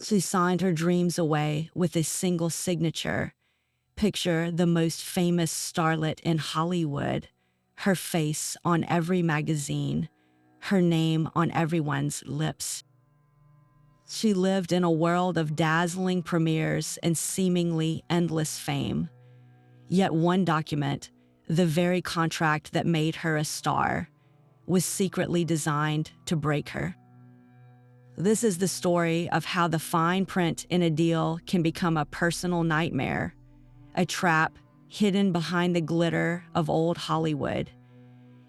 She signed her dreams away with a single signature. Picture the most famous starlet in Hollywood, her face on every magazine, her name on everyone's lips. She lived in a world of dazzling premieres and seemingly endless fame. Yet one document, the very contract that made her a star, was secretly designed to break her. This is the story of how the fine print in a deal can become a personal nightmare, a trap hidden behind the glitter of old Hollywood.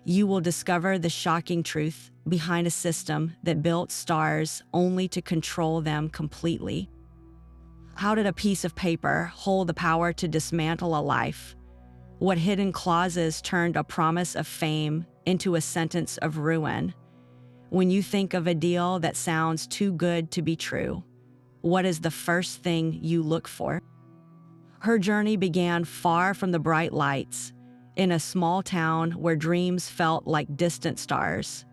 You will discover the shocking truth behind a system that built stars only to control them completely. How did a piece of paper hold the power to dismantle a life? What hidden clauses turned a promise of fame into a sentence of ruin? When you think of a deal that sounds too good to be true, what is the first thing you look for? Her journey began far from the bright lights, in a small town where dreams felt like distant stars.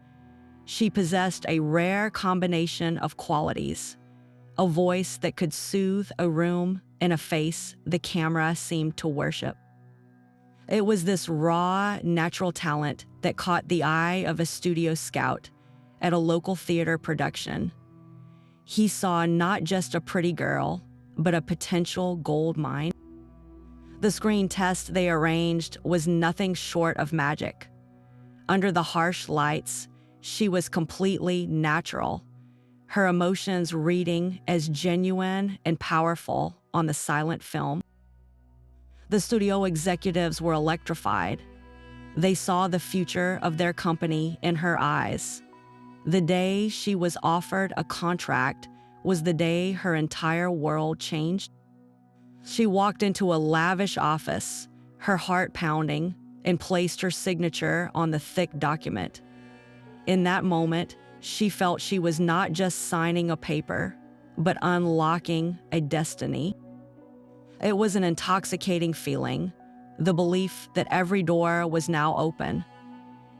She possessed a rare combination of qualities: a voice that could soothe a room and a face the camera seemed to worship. It was this raw, natural talent that caught the eye of a studio scout at a local theater production. He saw not just a pretty girl, but a potential gold mine. The screen test they arranged was nothing short of magic. Under the harsh lights, she was completely natural, her emotions reading as genuine and powerful on the silent film. The studio executives were electrified. They saw the future of their company in her eyes. The day she was offered a contract was the day her entire world changed. She walked into a lavish office, her heart pounding, and placed her signature on the thick document. In that moment, she felt she was not just signing a paper, but unlocking a destiny. It was an intoxicating feeling, the belief that every door was now open.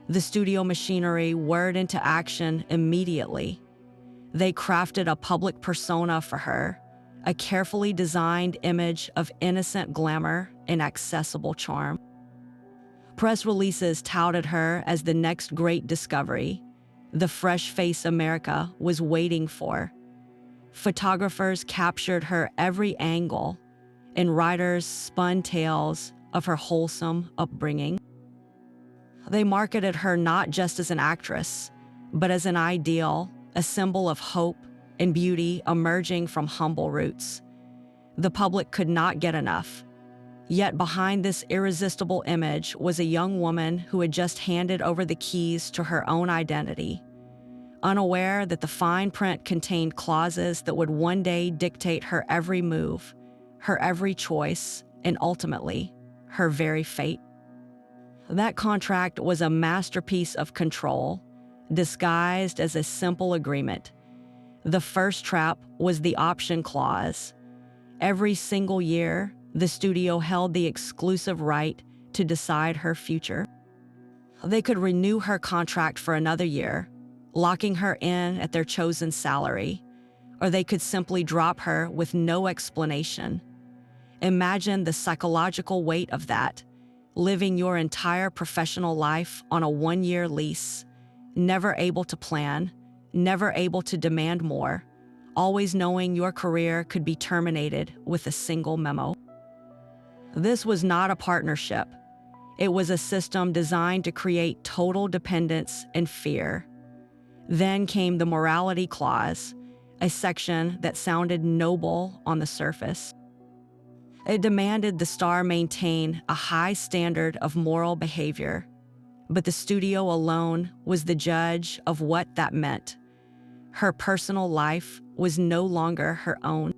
The studio machinery whirred into action immediately. They crafted a public persona for her, a carefully designed image of innocent glamour and accessible charm. Press releases touted her as the next great discovery, the fresh face America was waiting for. Photographers captured her every angle, and writers spun tales of her wholesome upbringing. They marketed her not just as an actress, but as an ideal, a symbol of hope and beauty emerging from humble roots. The public could not get enough. Yet behind this irresistible image was a young woman who had just handed over the keys to her own identity, unaware that the fine print contained clauses that would one day dictate her every move, her every choice, and ultimately, her very fate. That contract was a masterpiece of control, disguised as a simple agreement. The first trap was the option clause. Every single year, the studio held the exclusive right to decide her future. They could renew her contract for another year, locking her in at their chosen salary, or they could simply drop her with no explanation. Imagine the psychological weight of that, living your entire professional life on a one-year lease, never able to plan, never able to demand more, always knowing your career could be terminated with a single memo. This was not a partnership. It was a system designed to create total dependence and fear. Then came the morality clause, a section that sounded noble on the surface. It demanded the star maintain a high standard of moral behavior, but the studio alone was the judge of what that meant. Her personal life was no longer her own.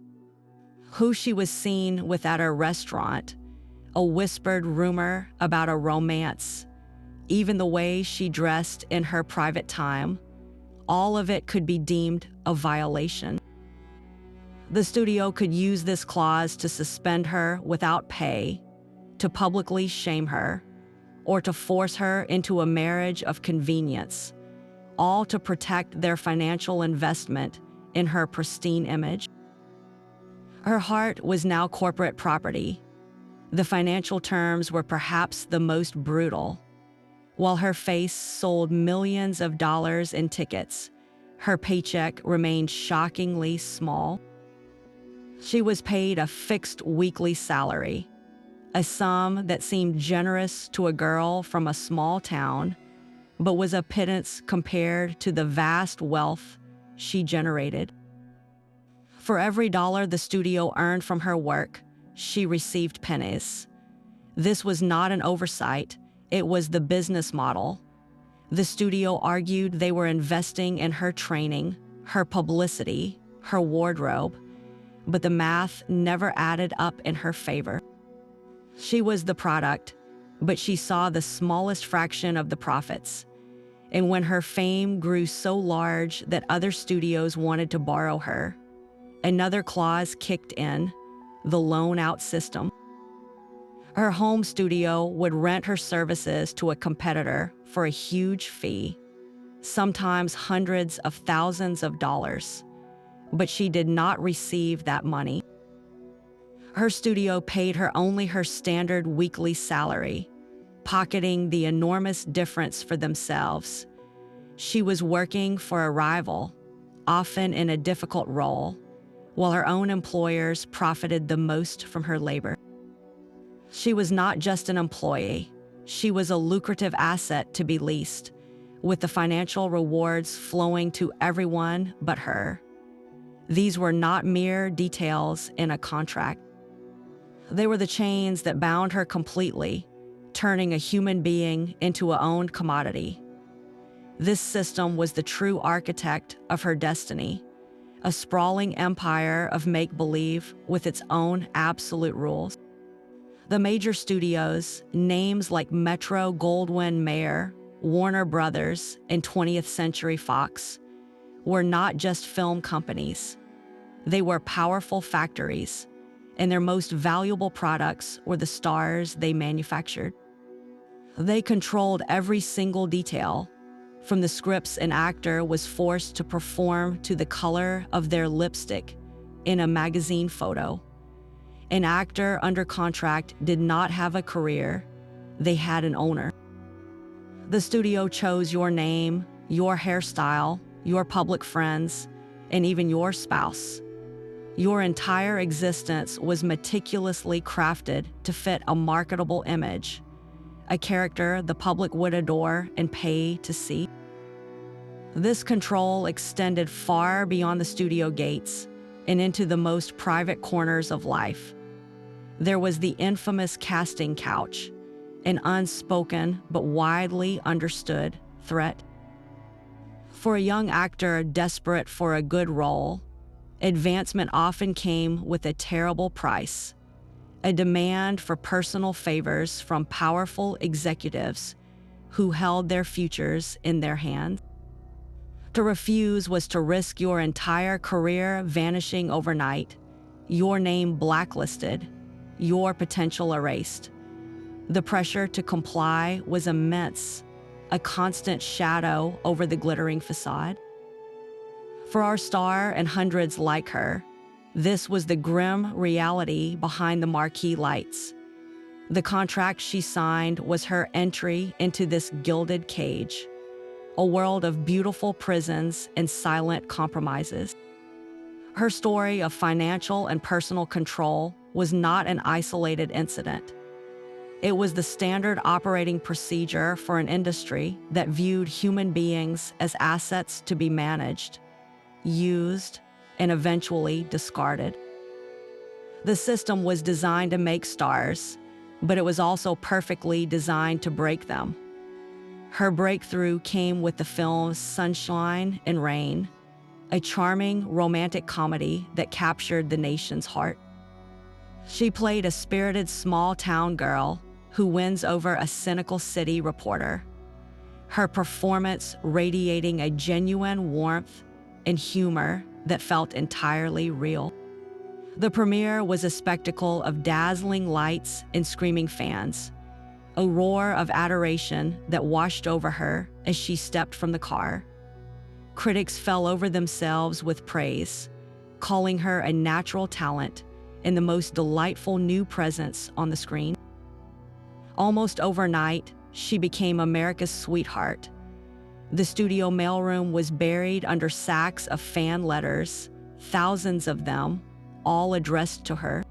Who she was seen with at a restaurant, a whispered rumor about a romance, even the way she dressed in her private time, all of it could be deemed a violation. The studio could use this clause to suspend her without pay, to publicly shame her, or to force her into a marriage of convenience, all to protect their financial investment in her pristine image. Her heart was now corporate property. The financial terms were perhaps the most brutal. While her face sold millions of dollars in tickets, her paycheck remained shockingly small. She was paid a fixed weekly salary, a sum that seemed generous to a girl from a small town, but was a pittance compared to the vast wealth she generated. For every dollar the studio earned from her work, she received pennies. This was not an oversight, it was the business model. The studio argued they were investing in her training, her publicity, her wardrobe, but the math never added up in her favor. She was the product, but she saw the smallest fraction of the profits. And when her fame grew so large that other studios wanted to borrow her, another clause kicked in, the loan-out system. Her home studio would rent her services to a competitor for a huge fee, sometimes hundreds of thousands of dollars, but she did not receive that money. Her studio paid her only her standard weekly salary, pocketing the enormous difference for themselves. She was working for a rival, often in a difficult role, while her own employers profited the most from her labor. She was not just an employee, she was a lucrative asset to be leased, with the financial rewards flowing to everyone but her. These were not mere details in a contract. They were the chains that bound her completely, turning a human being into a owned commodity. This system was the true architect of her destiny, a sprawling empire of make-believe with its own absolute rules. The major studios, names like Metro-Goldwyn-Mayer, Warner Brothers, and 20th Century Fox, were not just film companies. They were powerful factories, and their most valuable products were the stars they manufactured. They controlled every single detail, from the scripts an actor was forced to perform to the color of their lipstick in a magazine photo. An actor under contract did not have a career, they had an owner. The studio chose your name, your hairstyle, your public friends, and even your spouse. Your entire existence was meticulously crafted to fit a marketable image, a character the public would adore and pay to see. This control extended far beyond the studio gates and into the most private corners of life. There was the infamous casting couch, an unspoken but widely understood threat. For a young actor desperate for a good role, advancement often came with a terrible price, a demand for personal favors from powerful executives who held their futures in their hands. To refuse was to risk your entire career vanishing overnight, your name blacklisted, your potential erased. The pressure to comply was immense, a constant shadow over the glittering facade. For our star and hundreds like her, this was the grim reality behind the marquee lights. The contract she signed was her entry into this gilded cage, a world of beautiful prisons and silent compromises. Her story of financial and personal control was not an isolated incident. It was the standard operating procedure for an industry that viewed human beings as assets to be managed, used, and eventually discarded. The system was designed to make stars, but it was also perfectly designed to break them. Her breakthrough came with the films Sunshine and Rain, a charming romantic comedy that captured the nation's heart. She played a spirited small-town girl who wins over a cynical city reporter, her performance radiating a genuine warmth and humor that felt entirely real. The premiere was a spectacle of dazzling lights and screaming fans, a roar of adoration that washed over her as she stepped from the car. Critics fell over themselves with praise, calling her a natural talent and the most delightful new presence on the screen. Almost overnight, she became America's sweetheart. The studio mailroom was buried under sacks of fan letters, thousands of them, all addressed to her.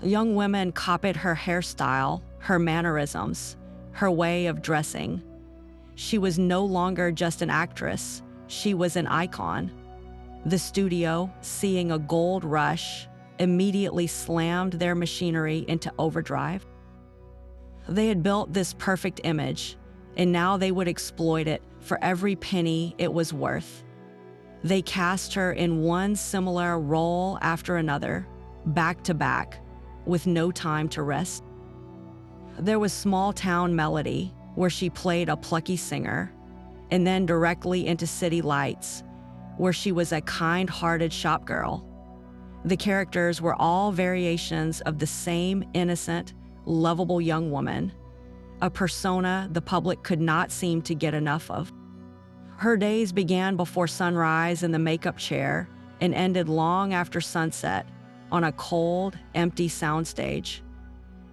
Young women copied her hairstyle, her mannerisms, her way of dressing. She was no longer just an actress, she was an icon. The studio, seeing a gold rush, immediately slammed their machinery into overdrive. They had built this perfect image, and now they would exploit it for every penny it was worth. They cast her in one similar role after another, back to back, with no time to rest. There was Small Town Melody, where she played a plucky singer, and then directly into City Lights, where she was a kind-hearted shopgirl. The characters were all variations of the same innocent, lovable young woman, a persona the public could not seem to get enough of. Her days began before sunrise in the makeup chair and ended long after sunset on a cold, empty soundstage.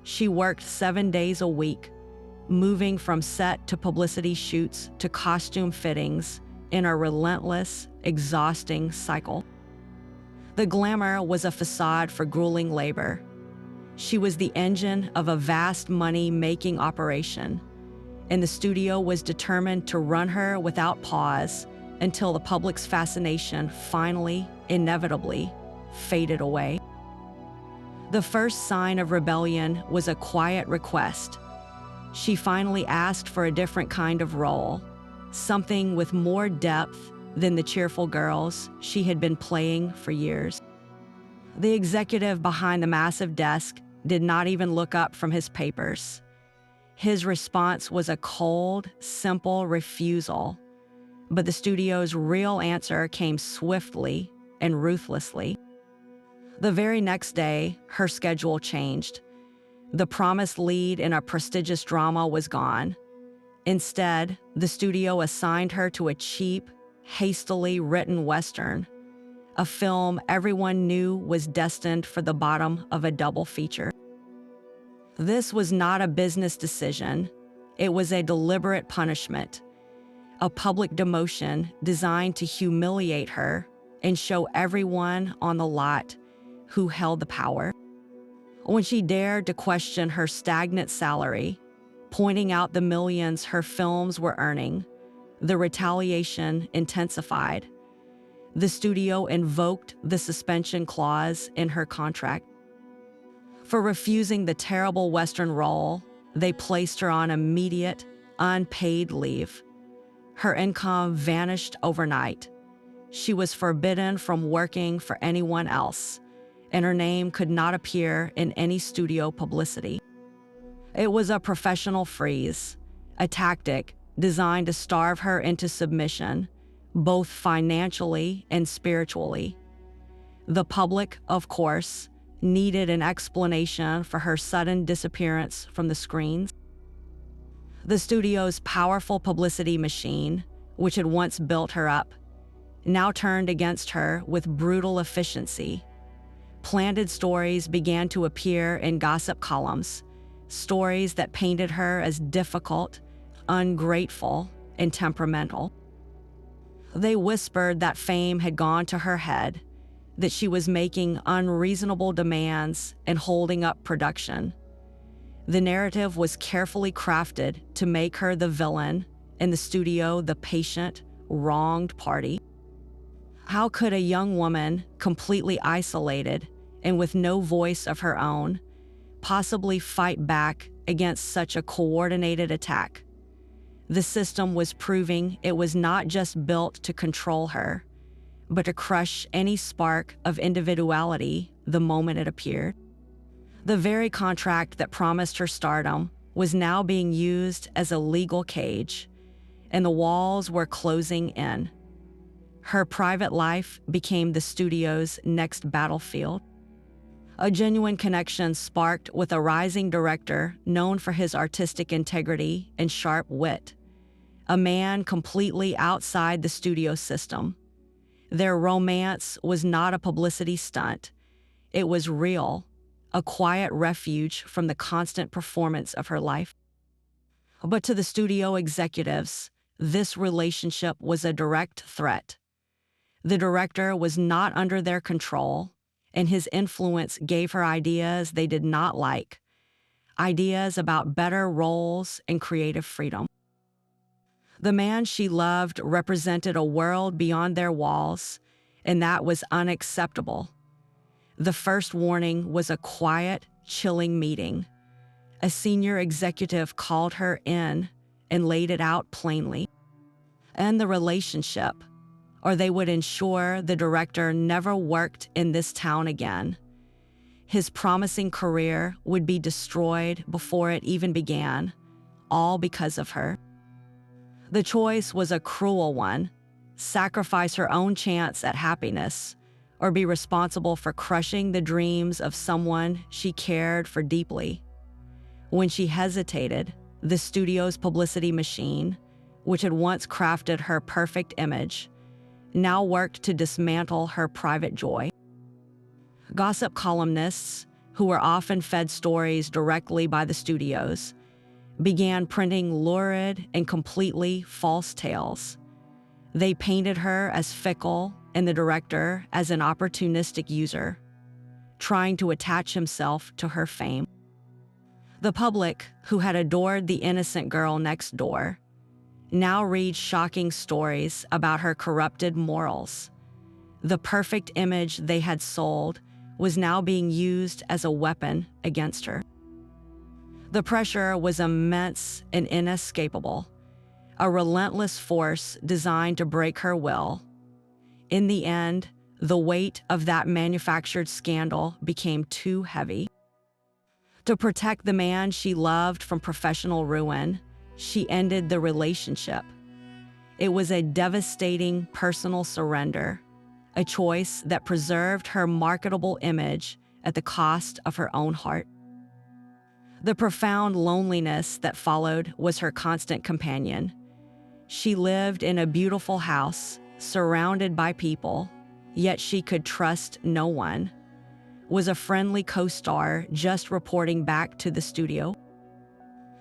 She worked 7 days a week, moving from set to publicity shoots to costume fittings in a relentless, exhausting cycle. The glamour was a facade for grueling labor. She was the engine of a vast money-making operation, and the studio was determined to run her without pause until the public's fascination finally, inevitably, faded away. The first sign of rebellion was a quiet request. She finally asked for a different kind of role, something with more depth than the cheerful girls she had been playing for years. The executive behind the massive desk did not even look up from his papers. His response was a cold, simple refusal, but the studio's real answer came swiftly and ruthlessly. The very next day, her schedule changed. The promised lead in a prestigious drama was gone. Instead, the studio assigned her to a cheap, hastily written Western, a film everyone knew was destined for the bottom of a double feature. This was not a business decision. It was a deliberate punishment, a public demotion designed to humiliate her and show everyone on the lot who held the power. When she dared to question her stagnant salary, pointing out the millions her films were earning, the retaliation intensified. The studio invoked the suspension clause in her contract. For refusing the terrible Western role, they placed her on immediate, unpaid leave. Her income vanished overnight. She was forbidden from working for anyone else, and her name could not appear in any studio publicity. It was a professional freeze, a tactic designed to starve her into submission, both financially and spiritually. The public, of course, needed an explanation for her sudden disappearance from the screens. The studio's powerful publicity machine, which had once built her up, now turned against her with brutal efficiency. Planted stories began to appear in gossip columns, stories that painted her as difficult, ungrateful, and temperamental. They whispered that fame had gone to her head, that she was making unreasonable demands and holding up production. The narrative was carefully crafted to make her the villain and the studio the patient, wronged party. How could a young woman, completely isolated and with no voice of her own, possibly fight back against such a coordinated attack? The system was proving it was not just built to control her, but to crush any spark of individuality the moment it appeared. The very contract that promised her stardom was now being used as a legal cage, and the walls were closing in. Her private life became the studio's next battlefield. A genuine connection sparked with a rising director known for his artistic integrity and sharp wit, a man completely outside the studio system. Their romance was not a publicity stunt. It was real, a quiet refuge from the constant performance of her life. But to the studio executives, this relationship was a direct threat. The director was not under their control, and his influence gave her ideas they did not like, ideas about better roles and creative freedom. The man she loved represented a world beyond their walls, and that was unacceptable. The first warning was a quiet, chilling meeting. A senior executive called her in and laid it out plainly. End the relationship, or they would ensure the director never worked in this town again. His promising career would be destroyed before it even began, all because of her. The choice was a cruel one: sacrifice her own chance at happiness, or be responsible for crushing the dreams of someone she cared for deeply. When she hesitated, the studio's publicity machine, which had once crafted her perfect image, now worked to dismantle her private joy. Gossip columnists, who were often fed stories directly by the studios, began printing lurid and completely false tales. They painted her as fickle and the director as an opportunistic user, trying to attach himself to her fame. The public, who had adored the innocent girl next door, now read shocking stories about her corrupted morals. The perfect image they had sold was now being used as a weapon against her. The pressure was immense and inescapable, a relentless force designed to break her will. In the end, the weight of that manufactured scandal became too heavy. To protect the man she loved from professional ruin, she ended the relationship. It was a devastating personal surrender, a choice that preserved her marketable image at the cost of her own heart. The profound loneliness that followed was her constant companion. She lived in a beautiful house, surrounded by people, yet she could trust no one. Was a friendly co-star just reporting back to the studio?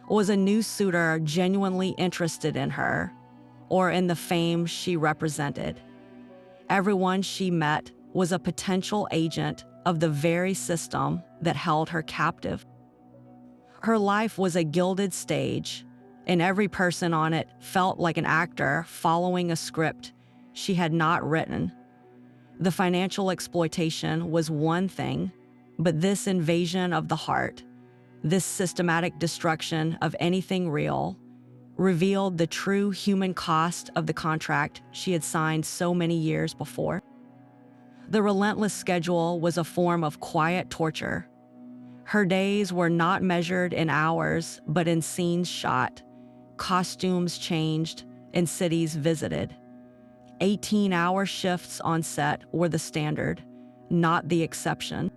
Was a new suitor genuinely interested in her or in the fame she represented? Everyone she met was a potential agent of the very system that held her captive. Her life was a gilded stage, and every person on it felt like an actor following a script she had not written. The financial exploitation was one thing, but this invasion of the heart, this systematic destruction of anything real, revealed the true human cost of the contract she had signed so many years before. The relentless schedule was a form of quiet torture. Her days were not measured in hours, but in scenes shot, costumes changed, and cities visited. 18-hour shifts on set were the standard, not the exception.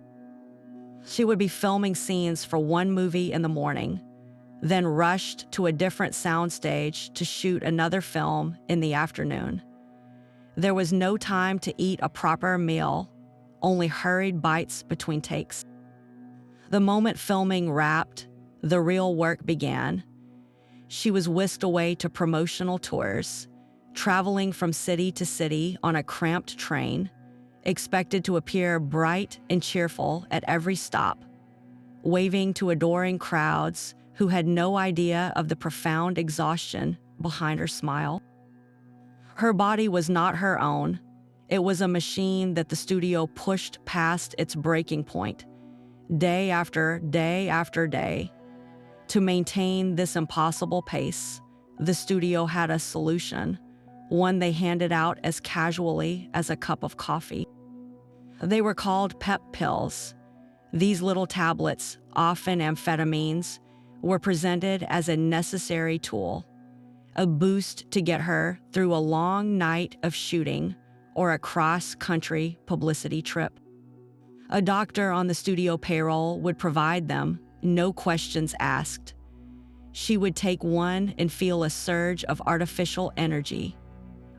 She would be filming scenes for one movie in the morning, then rushed to a different soundstage to shoot another film in the afternoon. There was no time to eat a proper meal, only hurried bites between takes. The moment filming wrapped, the real work began. She was whisked away to promotional tours, traveling from city to city on a cramped train, expected to appear bright and cheerful at every stop, waving to adoring crowds who had no idea of the profound exhaustion behind her smile. Her body was not her own. It was a machine that the studio pushed past its breaking point, day after day after day. To maintain this impossible pace, the studio had a solution, one they handed out as casually as a cup of coffee. They were called pep pills. These little tablets, often amphetamines, were presented as a necessary tool, a boost to get her through a long night of shooting or a cross-country publicity trip. A doctor on the studio payroll would provide them, no questions asked. She would take one and feel a surge of artificial energy,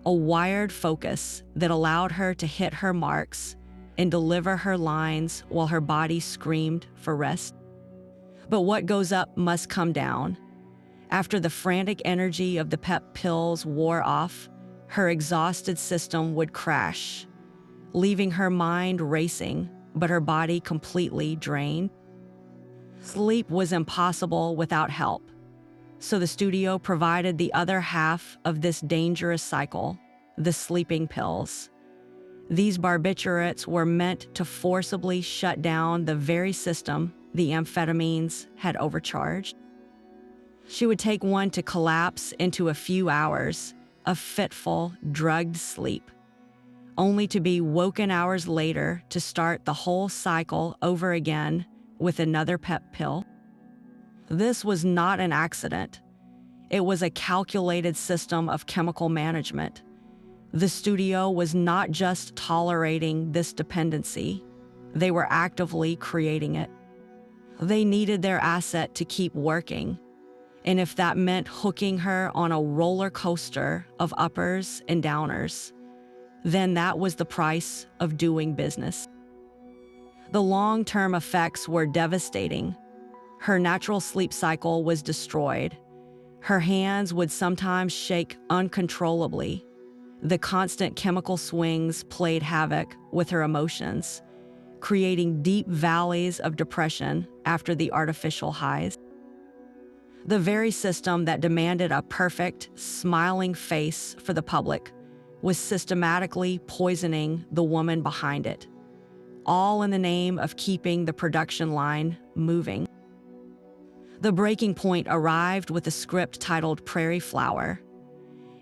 a wired focus that allowed her to hit her marks, and deliver her lines while her body screamed for rest. But what goes up must come down. After the frantic energy of the pep pills wore off, her exhausted system would crash, leaving her mind racing, but her body completely drained. Sleep was impossible without help, so the studio provided the other half of this dangerous cycle, the sleeping pills. These barbiturates were meant to forcibly shut down the very system the amphetamines had overcharged. She would take one to collapse into a few hours of fitful, drugged sleep, only to be woken hours later to start the whole cycle over again with another pep pill. This was not an accident. It was a calculated system of chemical management. The studio was not just tolerating this dependency, they were actively creating it. They needed their asset to keep working, and if that meant hooking her on a roller coaster of uppers and downers, then that was the price of doing business. The long-term effects were devastating. Her natural sleep cycle was destroyed. Her hands would sometimes shake uncontrollably. The constant chemical swings played havoc with her emotions, creating deep valleys of depression after the artificial highs. The very system that demanded a perfect, smiling face for the public was systematically poisoning the woman behind it, all in the name of keeping the production line moving. The breaking point arrived with a script titled Prairie Flower.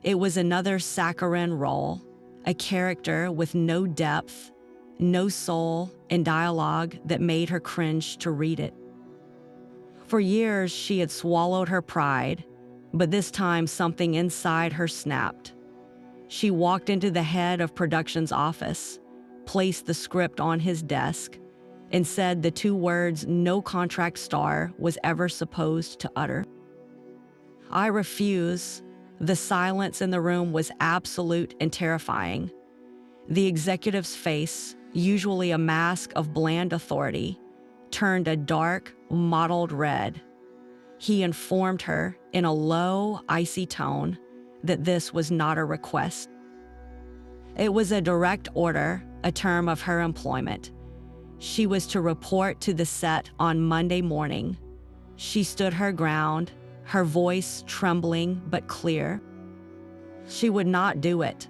It was another saccharine role, a character with no depth, no soul, and dialogue that made her cringe to read it. For years, she had swallowed her pride, but this time something inside her snapped. She walked into the head of production's office, placed the script on his desk, and said the two words no contract star was ever supposed to utter. "I refuse." The silence in the room was absolute and terrifying. The executive's face, usually a mask of bland authority, turned a dark, mottled red. He informed her in a low, icy tone that this was not a request. It was a direct order, a term of her employment. She was to report to the set on Monday morning. She stood her ground, her voice trembling but clear. She would not do it.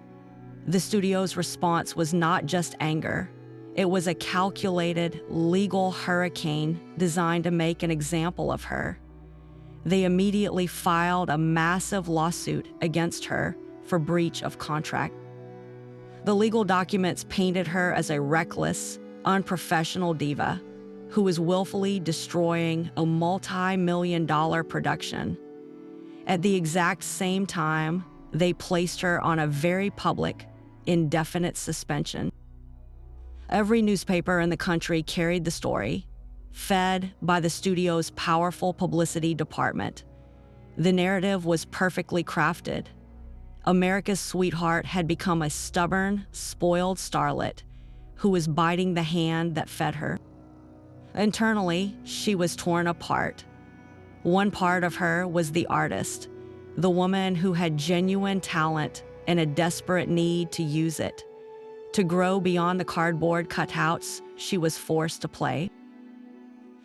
The studio's response was not just anger. It was a calculated, legal hurricane designed to make an example of her. They immediately filed a massive lawsuit against her for breach of contract. The legal documents painted her as a reckless, unprofessional diva who was willfully destroying a multi-million-dollar production. At the exact same time, they placed her on a very public, indefinite suspension. Every newspaper in the country carried the story, fed by the studio's powerful publicity department. The narrative was perfectly crafted. America's sweetheart had become a stubborn, spoiled starlet who was biting the hand that fed her. Internally, she was torn apart. One part of her was the artist, the woman who had genuine talent and a desperate need to use it, to grow beyond the cardboard cutouts she was forced to play.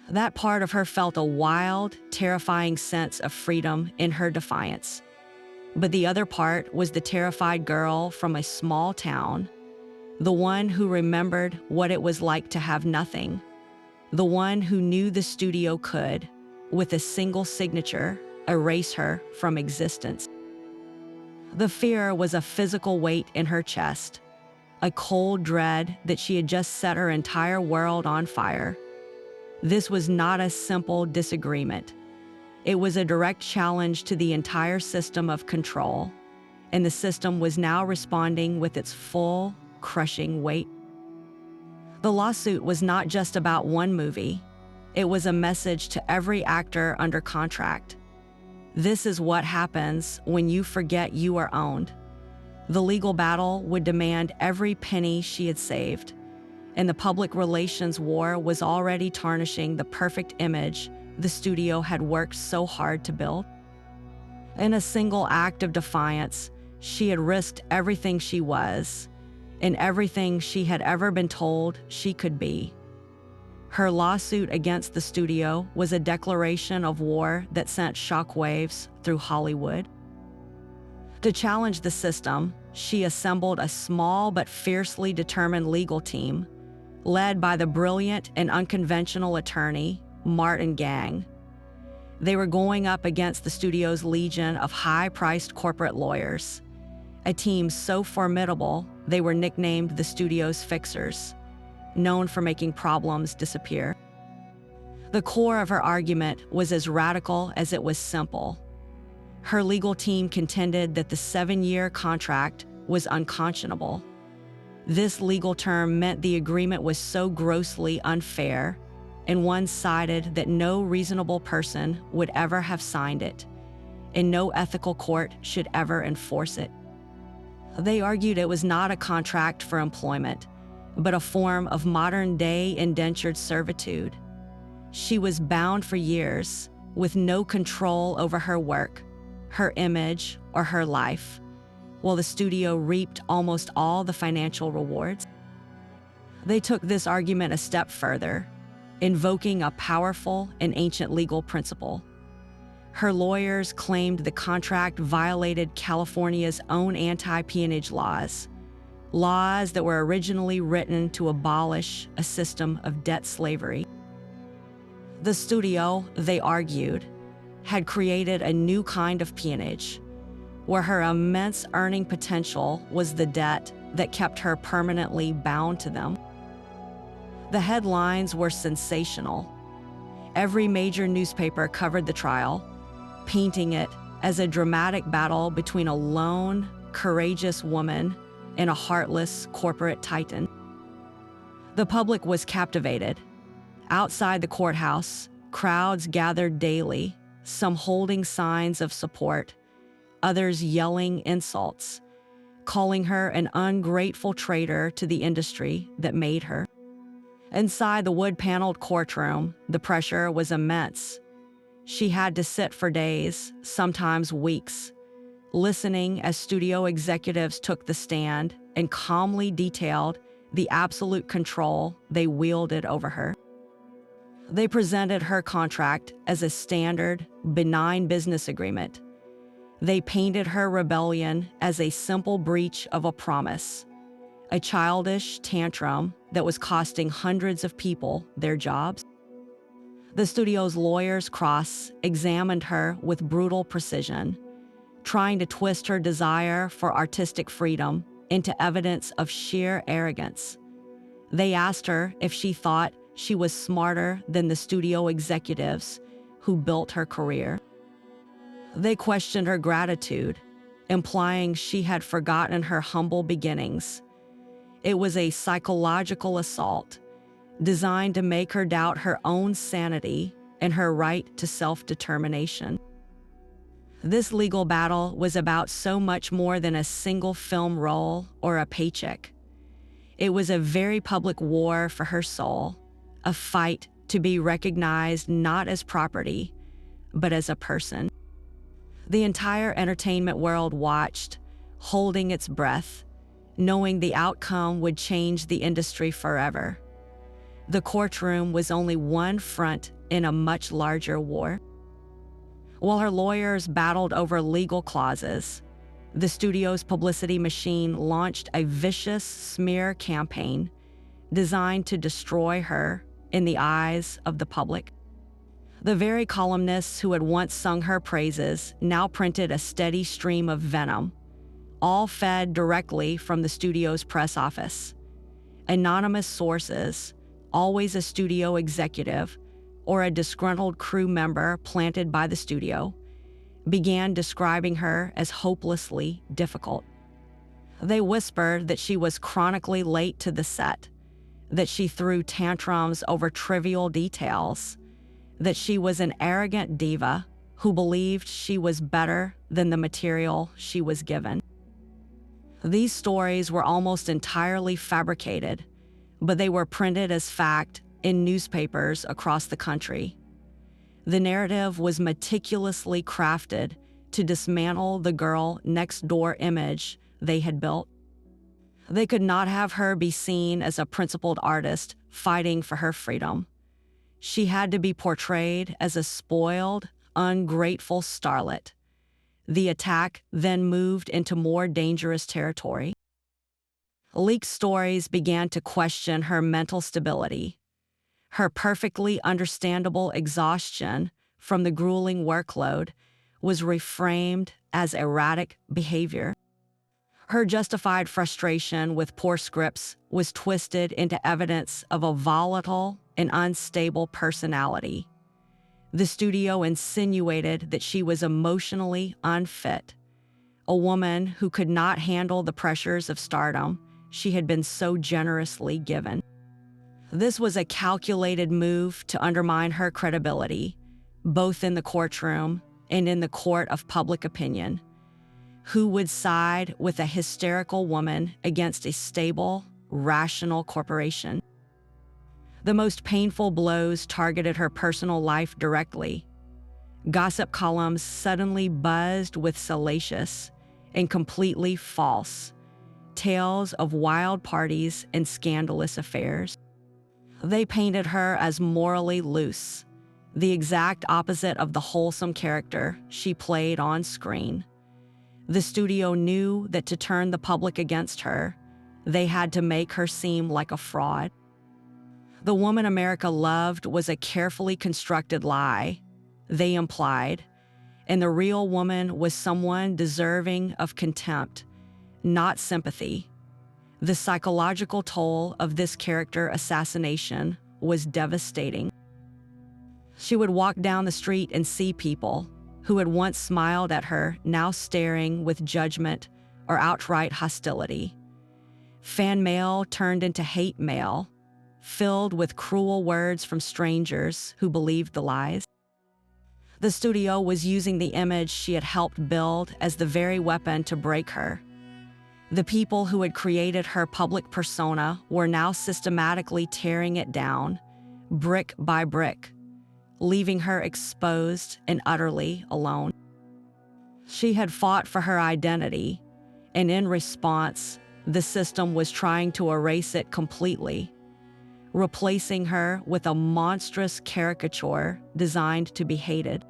That part of her felt a wild, terrifying sense of freedom in her defiance. But the other part was the terrified girl from a small town, the one who remembered what it was like to have nothing, the one who knew the studio could, with a single signature, erase her from existence. The fear was a physical weight in her chest, a cold dread that she had just set her entire world on fire. This was not a simple disagreement. It was a direct challenge to the entire system of control, and the system was now responding with its full, crushing weight. The lawsuit was not just about one movie. It was a message to every actor under contract. This is what happens when you forget you are owned. The legal battle would demand every penny she had saved, and the public relations war was already tarnishing the perfect image the studio had worked so hard to build. In a single act of defiance, she had risked everything she was and everything she had ever been told she could be. Her lawsuit against the studio was a declaration of war that sent shockwaves through Hollywood. To challenge the system, she assembled a small but fiercely determined legal team, led by the brilliant and unconventional attorney, Martin Gang. They were going up against the studio's legion of high-priced corporate lawyers, a team so formidable they were nicknamed the studio's fixers, known for making problems disappear. The core of her argument was as radical as it was simple. Her legal team contended that the 7-year contract was unconscionable. This legal term meant the agreement was so grossly unfair and one-sided that no reasonable person would ever have signed it, and no ethical court should ever enforce it. They argued it was not a contract for employment, but a form of modern-day indentured servitude. She was bound for years, with no control over her work, her image, or her life, while the studio reaped almost all the financial rewards. They took this argument a step further, invoking a powerful and ancient legal principle. Her lawyers claimed the contract violated California's own anti-peonage laws that were originally written to abolish a system of debt slavery. The studio, they argued, had created a new kind of peonage, where her immense earning potential was the debt that kept her permanently bound to them. The headlines were sensational. Every major newspaper covered the trial, painting it as a dramatic battle between a lone, courageous woman and a heartless corporate titan. The public was captivated. Outside the courthouse, crowds gathered daily, some holding signs of support, others yelling insults, calling her an ungrateful traitor to the industry that made her. Inside the wood-paneled courtroom, the pressure was immense. She had to sit for days, sometimes weeks, listening as studio executives took the stand and calmly detailed the absolute control they wielded over her. They presented her contract as a standard, benign business agreement. They painted her rebellion as a simple breach of a promise, a childish tantrum that was costing hundreds of people their jobs. The studio's lawyers cross-examined her with brutal precision, trying to twist her desire for artistic freedom into evidence of sheer arrogance. They asked her if she thought she was smarter than the studio executives who built her career. They questioned her gratitude, implying she had forgotten her humble beginnings. It was a psychological assault designed to make her doubt her own sanity and her right to self-determination. This legal battle was about so much more than a single film role or a paycheck. It was a very public war for her soul, a fight to be recognized not as property, but as a person. The entire entertainment world watched, holding its breath, knowing the outcome would change the industry forever. The courtroom was only one front in a much larger war. While her lawyers battled over legal clauses, the studio's publicity machine launched a vicious smear campaign designed to destroy her in the eyes of the public. The very columnists who had once sung her praises now printed a steady stream of venom, all fed directly from the studio's press office. Anonymous sources, always a studio executive or a disgruntled crew member planted by the studio, began describing her as hopelessly difficult. They whispered that she was chronically late to the set, that she threw tantrums over trivial details, that she was an arrogant diva who believed she was better than the material she was given. These stories were almost entirely fabricated, but they were printed as fact in newspapers across the country. The narrative was meticulously crafted to dismantle the girl next door image they had built. They could not have her be seen as a principled artist fighting for her freedom. She had to be portrayed as a spoiled, ungrateful starlet. The attack then moved into more dangerous territory. Leaked stories began to question her mental stability. Her perfectly understandable exhaustion from the grueling workload was reframed as erratic behavior. Her justified frustration with poor scripts was twisted into evidence of a volatile and unstable personality. The studio insinuated that she was emotionally unfit, a woman who could not handle the pressures of stardom she had been so generously given. This was a calculated move to undermine her credibility, both in the courtroom and in the court of public opinion. Who would side with a hysterical woman against a stable, rational corporation? The most painful blows targeted her personal life directly. Gossip columns suddenly buzzed with salacious and completely false tales of wild parties and scandalous affairs. They painted her as morally loose, the exact opposite of the wholesome character she played on screen. The studio knew that to turn the public against her, they had to make her seem like a fraud. The woman America loved was a carefully constructed lie, they implied, and the real woman was someone deserving of contempt, not sympathy. The psychological toll of this character assassination was devastating. She would walk down the street and see people who had once smiled at her now staring with judgment or outright hostility. Fan mail turned into hate mail, filled with cruel words from strangers who believed the lies. The studio was using the image she had helped build as the very weapon to break her. The people who had created her public persona were now systematically tearing it down, brick by brick, leaving her exposed and utterly alone. She had fought for her identity, and in response, the system was trying to erase it completely, replacing her with a monstrous caricature designed to be hated.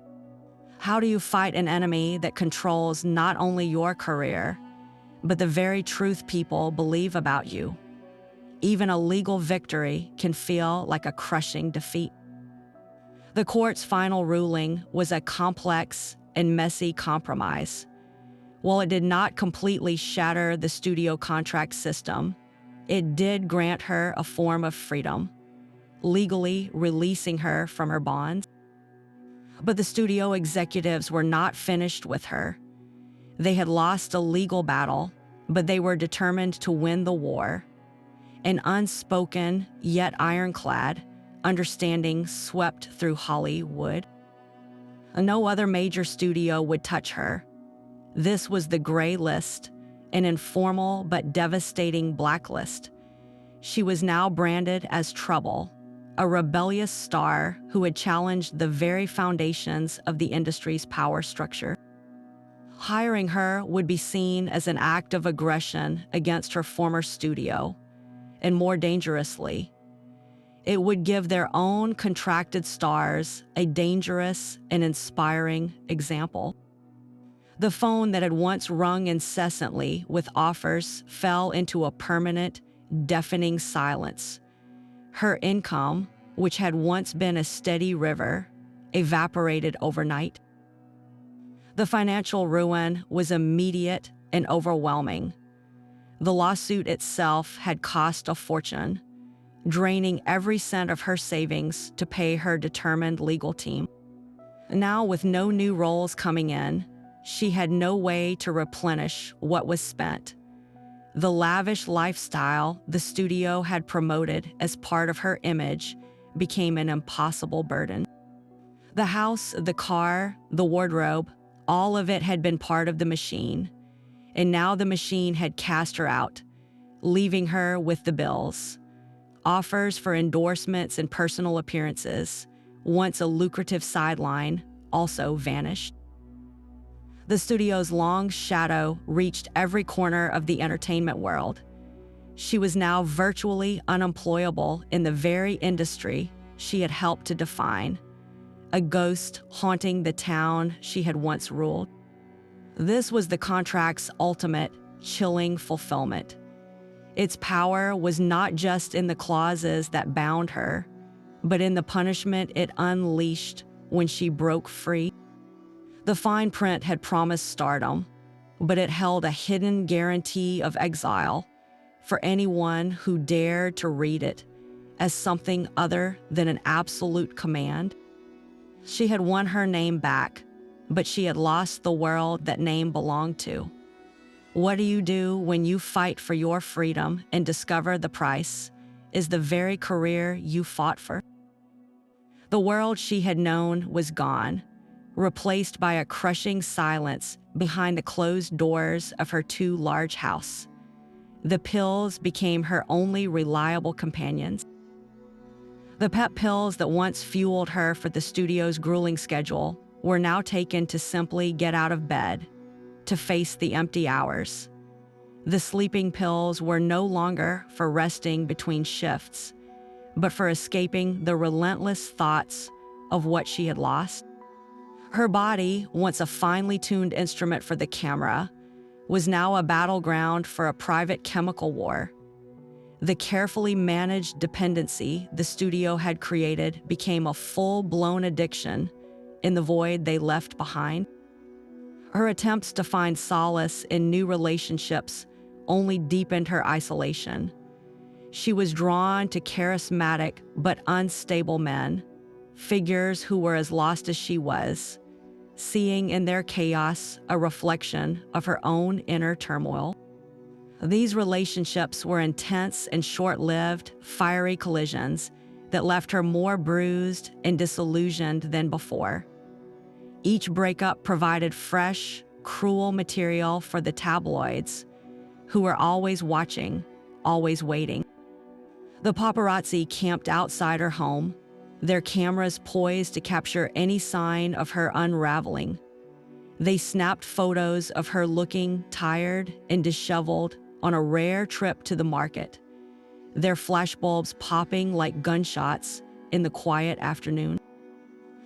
How do you fight an enemy that controls not only your career, but the very truth people believe about you? Even a legal victory can feel like a crushing defeat. The court's final ruling was a complex and messy compromise. While it did not completely shatter the studio contract system, it did grant her a form of freedom, legally releasing her from her bonds. But the studio executives were not finished with her. They had lost a legal battle, but they were determined to win the war. An unspoken, yet ironclad, understanding swept through Hollywood. No other major studio would touch her. This was the gray list, an informal but devastating blacklist. She was now branded as trouble, a rebellious star who had challenged the very foundations of the industry's power structure. Hiring her would be seen as an act of aggression against her former studio, and more dangerously, it would give their own contracted stars a dangerous and inspiring example. The phone that had once rung incessantly with offers fell into a permanent, deafening silence. Her income, which had once been a steady river, evaporated overnight. The financial ruin was immediate and overwhelming. The lawsuit itself had cost a fortune, draining every cent of her savings to pay her determined legal team. Now, with no new roles coming in, she had no way to replenish what was spent. The lavish lifestyle the studio had promoted as part of her image became an impossible burden. The house, the car, the wardrobe, all of it had been part of the machine, and now the machine had cast her out, leaving her with the bills. Offers for endorsements and personal appearances, once a lucrative sideline, also vanished. The studio's long shadow reached every corner of the entertainment world. She was now virtually unemployable in the very industry she had helped to define, a ghost haunting the town she had once ruled. This was the contract's ultimate, chilling fulfillment. Its power was not just in the clauses that bound her, but in the punishment it unleashed when she broke free. The fine print had promised stardom, but it held a hidden guarantee of exile for anyone who dared to read it as something other than an absolute command. She had won her name back, but she had lost the world that name belonged to. What do you do when you fight for your freedom and discover the price is the very career you fought for? The world she had known was gone, replaced by a crushing silence behind the closed doors of her too large house. The pills became her only reliable companions. The pep pills that once fueled her for the studio's grueling schedule were now taken to simply get out of bed, to face the empty hours. The sleeping pills were no longer for resting between shifts, but for escaping the relentless thoughts of what she had lost. Her body, once a finely tuned instrument for the camera, was now a battleground for a private chemical war. The carefully managed dependency the studio had created became a full-blown addiction in the void they left behind. Her attempts to find solace in new relationships only deepened her isolation. She was drawn to charismatic but unstable men, figures who were as lost as she was, seeing in their chaos a reflection of her own inner turmoil. These relationships were intense and short-lived, fiery collisions that left her more bruised and disillusioned than before. Each breakup provided fresh, cruel material for the tabloids, who were always watching, always waiting. The paparazzi camped outside her home, their cameras poised to capture any sign of her unraveling. They snapped photos of her looking tired and disheveled on a rare trip to the market, their flashbulbs popping like gunshots in the quiet afternoon.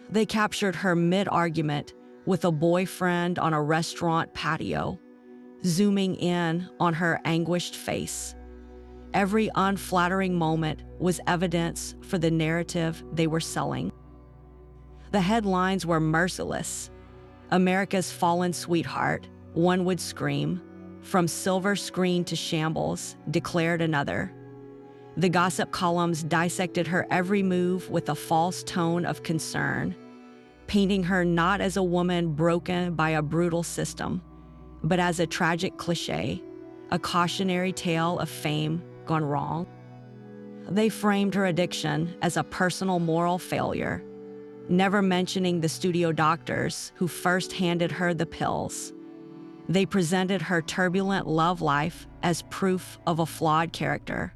They captured her mid-argument with a boyfriend on a restaurant patio, zooming in on her anguished face. Every unflattering moment was evidence for the narrative they were selling. The headlines were merciless. America's fallen sweetheart, one would scream. From silver screen to shambles, declared another. The gossip columns dissected her every move with a false tone of concern, painting her not as a woman broken by a brutal system, but as a tragic cliché, a cautionary tale of fame gone wrong. They framed her addiction as a personal moral failure, never mentioning the studio doctors who first handed her the pills. They presented her turbulent love life as proof of a flawed character,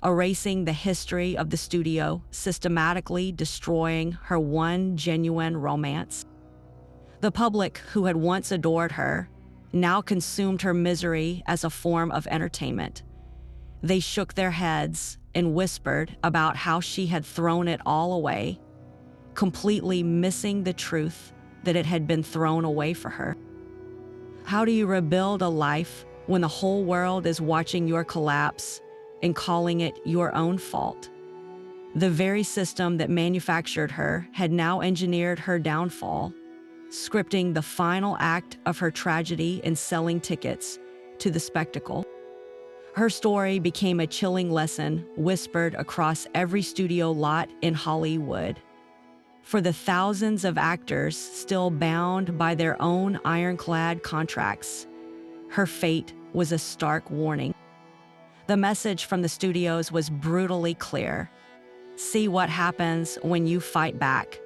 erasing the history of the studio, systematically destroying her one genuine romance. The public, who had once adored her, now consumed her misery as a form of entertainment. They shook their heads and whispered about how she had thrown it all away, completely missing the truth that it had been thrown away for her. How do you rebuild a life when the whole world is watching your collapse and calling it your own fault? The very system that manufactured her had now engineered her downfall, scripting the final act of her tragedy and selling tickets to the spectacle. Her story became a chilling lesson whispered across every studio lot in Hollywood. For the thousands of actors still bound by their own ironclad contracts, her fate was a stark warning. The message from the studios was brutally clear. See what happens when you fight back.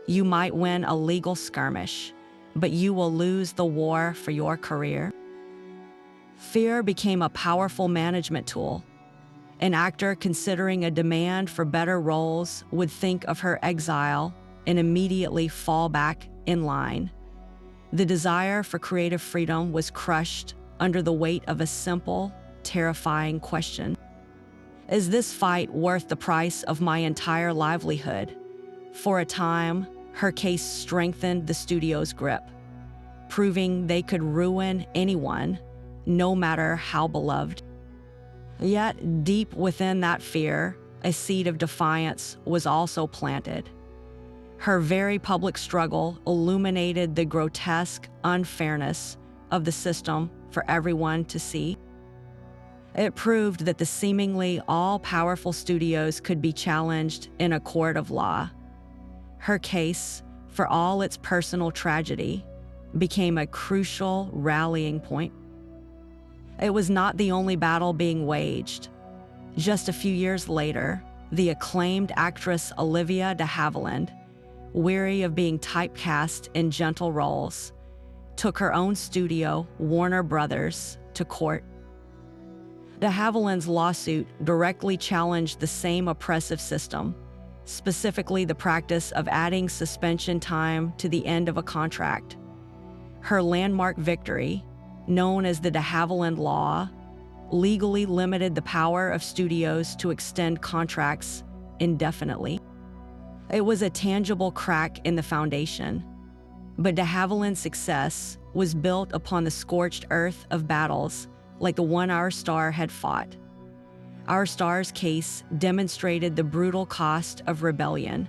You might win a legal skirmish, but you will lose the war for your career. Fear became a powerful management tool. An actor considering a demand for better roles would think of her exile and immediately fall back in line. The desire for creative freedom was crushed under the weight of a simple, terrifying question. Is this fight worth the price of my entire livelihood? For a time, her case strengthened the studio's grip, proving they could ruin anyone, no matter how beloved. Yet, deep within that fear, a seed of defiance was also planted. Her very public struggle illuminated the grotesque unfairness of the system for everyone to see. It proved that the seemingly all-powerful studios could be challenged in a court of law. Her case, for all its personal tragedy, became a crucial rallying point. It was not the only battle being waged. Just a few years later, the acclaimed actress Olivia de Havilland, weary of being typecast in gentle roles, took her own studio, Warner Brothers, to court. De Havilland's lawsuit directly challenged the same oppressive system, specifically the practice of adding suspension time to the end of a contract. Her landmark victory, known as the de Havilland Law, legally limited the power of studios to extend contracts indefinitely. It was a tangible crack in the foundation, but de Havilland's success was built upon the scorched earth of battles like the one our star had fought. Our star's case demonstrated the brutal cost of rebellion,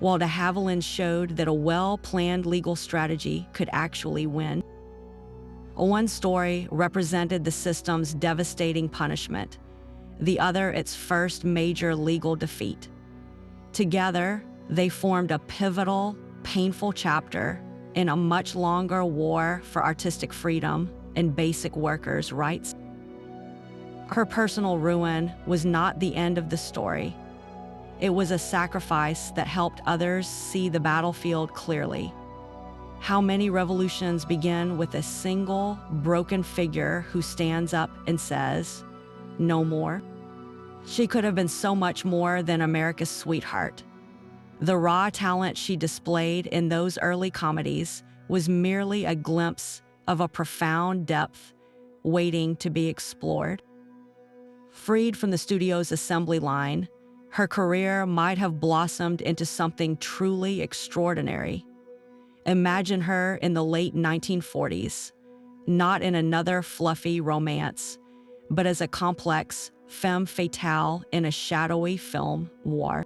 while de Havilland showed that a well-planned legal strategy could actually win. One story represented the system's devastating punishment, the other its first major legal defeat. Together, they formed a pivotal, painful chapter in a much longer war for artistic freedom and basic workers' rights. Her personal ruin was not the end of the story. It was a sacrifice that helped others see the battlefield clearly. How many revolutions begin with a single, broken figure who stands up and says, "No more"? She could have been so much more than America's sweetheart. The raw talent she displayed in those early comedies was merely a glimpse of a profound depth waiting to be explored. Freed from the studio's assembly line, her career might have blossomed into something truly extraordinary. Imagine her in the late 1940s, not in another fluffy romance, but as a complex femme fatale in a shadowy film noir.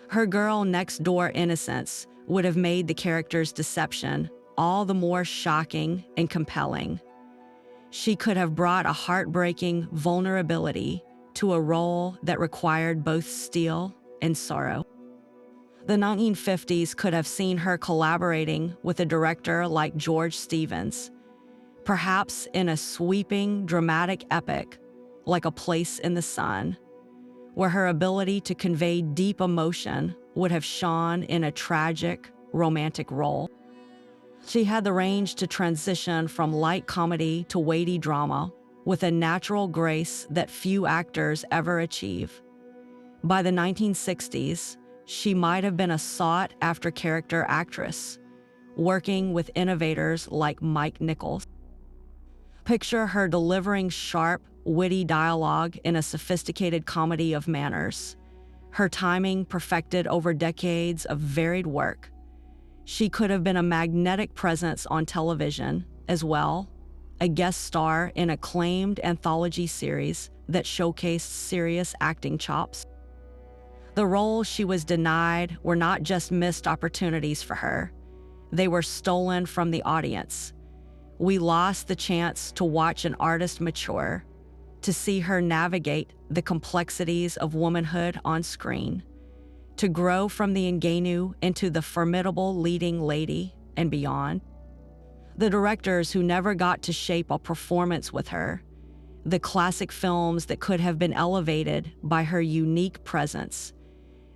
Her girl next door innocence would have made the character's deception all the more shocking and compelling. She could have brought a heartbreaking vulnerability to a role that required both steel and sorrow. The 1950s could have seen her collaborating with a director like George Stevens, perhaps in a sweeping, dramatic epic like A Place in the Sun, where her ability to convey deep emotion would have shone in a tragic, romantic role. She had the range to transition from light comedy to weighty drama with a natural grace that few actors ever achieve. By the 1960s, she might have been a sought-after character actress, working with innovators like Mike Nichols. Picture her delivering sharp, witty dialogue in a sophisticated comedy of manners, her timing perfected over decades of varied work. She could have been a magnetic presence on television as well, a guest star in acclaimed anthology series that showcased serious acting chops. The roles she was denied were not just missed opportunities for her. They were stolen from the audience. We lost the chance to watch an artist mature, to see her navigate the complexities of womanhood on screen, to grow from the ingenue into the formidable leading lady and beyond. The directors who never got to shape a performance with her, the classic films that could have been elevated by her unique presence,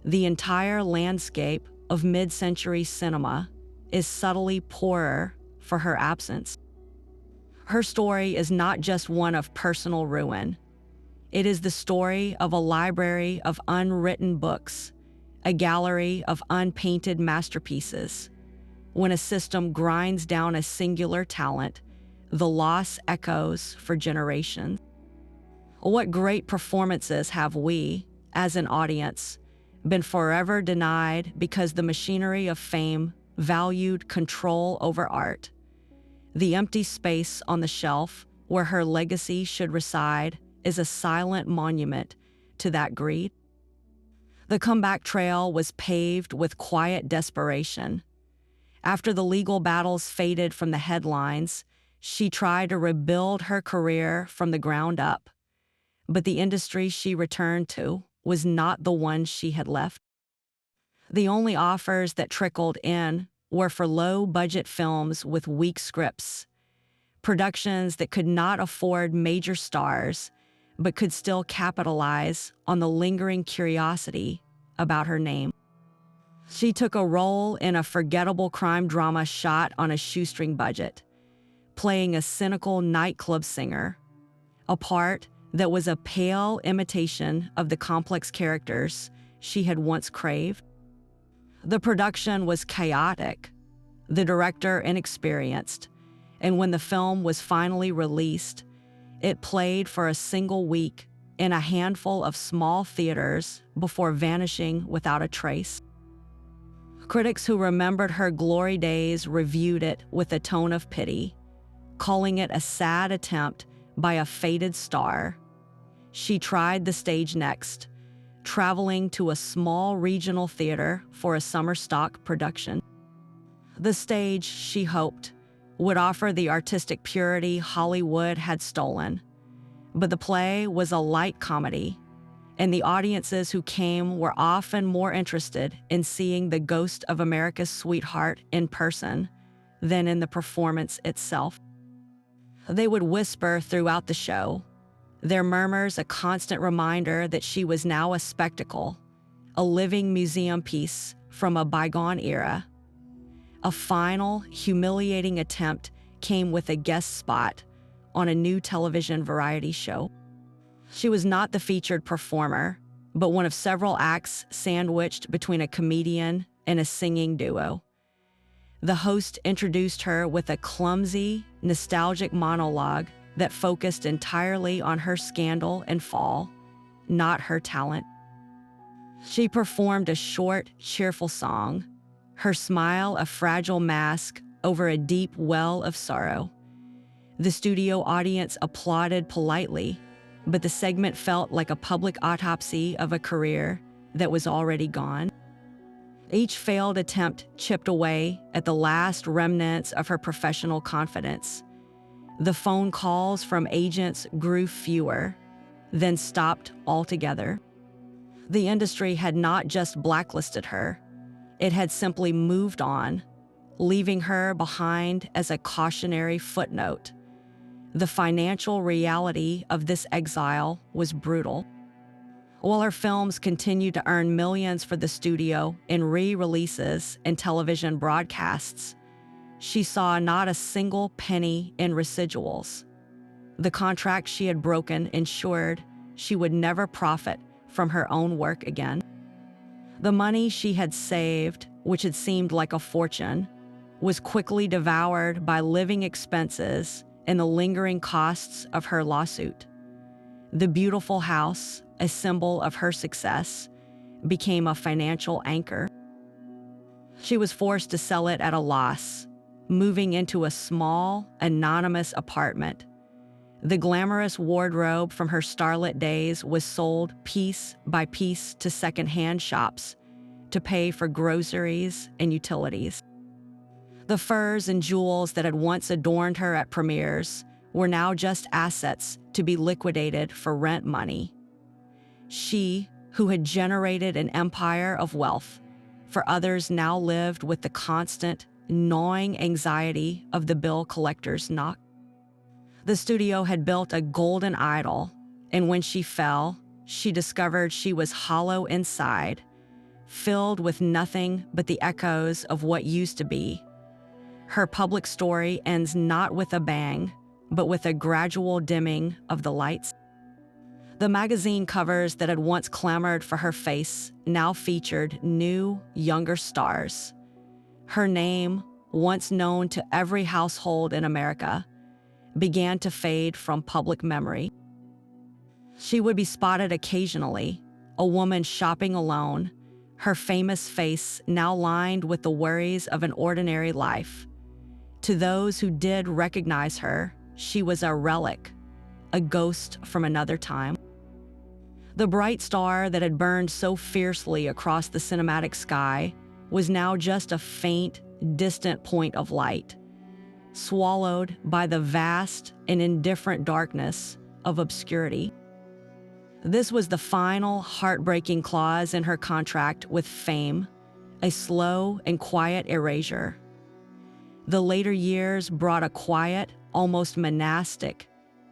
the entire landscape of mid-century cinema is subtly poorer for her absence. Her story is not just one of personal ruin. It is the story of a library of unwritten books, a gallery of unpainted masterpieces. When a system grinds down a singular talent, the loss echoes for generations. What great performances have we, as an audience, been forever denied because the machinery of fame valued control over art? The empty space on the shelf where her legacy should reside is a silent monument to that greed. The comeback trail was paved with quiet desperation. After the legal battles faded from the headlines, she tried to rebuild her career from the ground up. But the industry she returned to was not the one she had left. The only offers that trickled in were for low-budget films with weak scripts, productions that could not afford major stars, but could still capitalize on the lingering curiosity about her name. She took a role in a forgettable crime drama shot on a shoestring budget, playing a cynical nightclub singer, a part that was a pale imitation of the complex characters she had once craved. The production was chaotic, the director inexperienced, and when the film was finally released, it played for a single week in a handful of small theaters before vanishing without a trace. Critics who remembered her glory days reviewed it with a tone of pity, calling it a sad attempt by a faded star. She tried the stage next, traveling to a small regional theater for a summer stock production. The stage, she hoped, would offer the artistic purity Hollywood had stolen. But the play was a light comedy, and the audiences who came were often more interested in seeing the ghost of America's sweetheart in person than in the performance itself. They would whisper throughout the show, their murmurs a constant reminder that she was now a spectacle, a living museum piece from a bygone era. A final, humiliating attempt came with a guest spot on a new television variety show. She was not the featured performer, but one of several acts sandwiched between a comedian and a singing duo. The host introduced her with a clumsy, nostalgic monologue that focused entirely on her scandal and fall, not her talent. She performed a short, cheerful song, her smile a fragile mask over a deep well of sorrow. The studio audience applauded politely, but the segment felt like a public autopsy of a career that was already gone. Each failed attempt chipped away at the last remnants of her professional confidence. The phone calls from agents grew fewer, then stopped altogether. The industry had not just blacklisted her, it had simply moved on, leaving her behind as a cautionary footnote. The financial reality of this exile was brutal. While her films continued to earn millions for the studio in re-releases and television broadcasts, she saw not a single penny in residuals. The contract she had broken ensured she would never profit from her own work again. The money she had saved, which had seemed like a fortune, was quickly devoured by living expenses and the lingering costs of her lawsuit. The beautiful house, a symbol of her success, became a financial anchor. She was forced to sell it at a loss, moving into a small, anonymous apartment. The glamorous wardrobe from her starlet days was sold piece by piece to secondhand shops to pay for groceries and utilities. The furs and jewels that had once adorned her at premieres were now just assets to be liquidated for rent money. She, who had generated an empire of wealth, for others now lived with the constant, gnawing anxiety of the bill collector's knock. The studio had built a golden idol, and when she fell, she discovered she was hollow inside, filled with nothing but the echoes of what used to be. Her public story ends not with a bang, but with a gradual dimming of the lights. The magazine covers that had once clamored for her face now featured new, younger stars. Her name, once known to every household in America, began to fade from public memory. She would be spotted occasionally, a woman shopping alone, her famous face now lined with the worries of an ordinary life. To those who did recognize her, she was a relic, a ghost from another time. The bright star that had burned so fiercely across the cinematic sky was now just a faint, distant point of light, swallowed by the vast and indifferent darkness of obscurity. This was the final, heartbreaking clause in her contract with fame, a slow and quiet erasure. The later years brought a quiet, almost monastic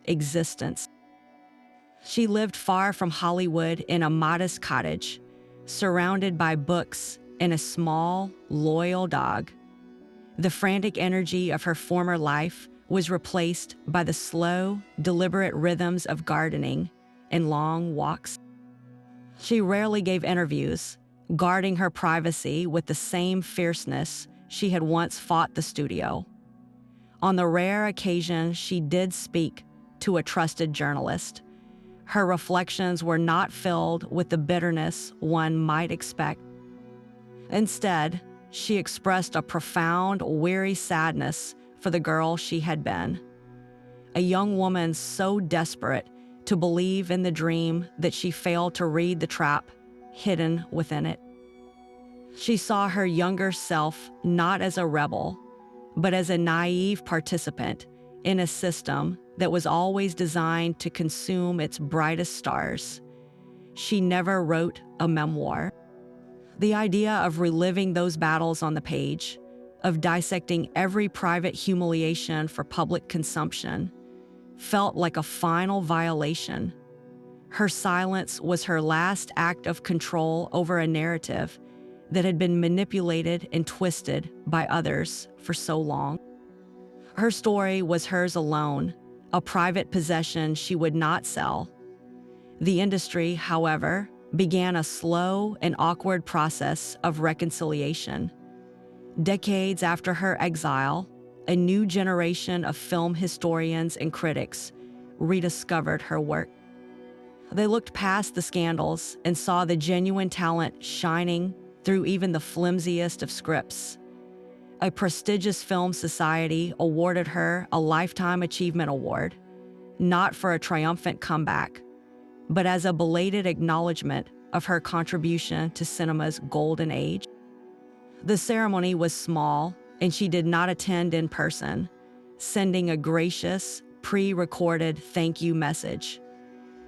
existence. She lived far from Hollywood in a modest cottage, surrounded by books and a small, loyal dog. The frantic energy of her former life was replaced by the slow, deliberate rhythms of gardening and long walks. She rarely gave interviews, guarding her privacy with the same fierceness she had once fought the studio. On the rare occasion she did speak to a trusted journalist, her reflections were not filled with the bitterness one might expect. Instead, she expressed a profound, weary sadness for the girl she had been. A young woman so desperate to believe in the dream that she failed to read the trap hidden within it. She saw her younger self not as a rebel, but as a naive participant in a system that was always designed to consume its brightest stars. She never wrote a memoir. The idea of reliving those battles on the page, of dissecting every private humiliation for public consumption, felt like a final violation. Her silence was her last act of control over a narrative that had been manipulated and twisted by others for so long. Her story was hers alone, a private possession she would not sell. The industry, however, began a slow and awkward process of reconciliation. Decades after her exile, a new generation of film historians and critics rediscovered her work. They looked past the scandals and saw the genuine talent shining through even the flimsiest of scripts. A prestigious film society awarded her a Lifetime Achievement Award, not for a triumphant comeback, but as a belated acknowledgement of her contribution to cinema's golden age. The ceremony was small, and she did not attend in person, sending a gracious, pre-recorded thank you message.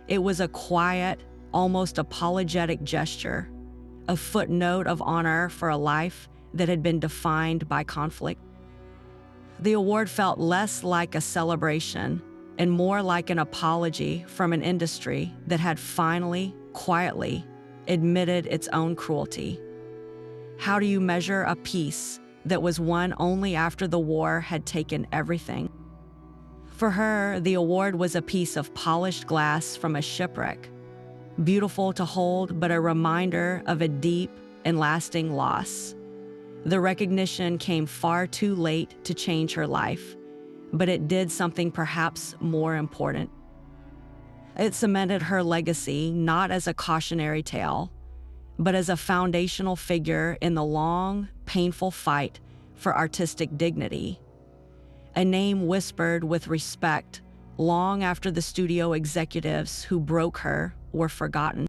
It was a quiet, almost apologetic gesture, a footnote of honor for a life that had been defined by conflict. The award felt less like a celebration and more like an apology from an industry that had finally, quietly, admitted its own cruelty. How do you measure a peace that was won only after the war had taken everything? For her, the award was a piece of polished glass from a shipwreck, beautiful to hold, but a reminder of a deep and lasting loss. The recognition came far too late to change her life, but it did something perhaps more important. It cemented her legacy not as a cautionary tale, but as a foundational figure in the long, painful fight for artistic dignity. A name whispered with respect long after the studio executives who broke her were forgotten.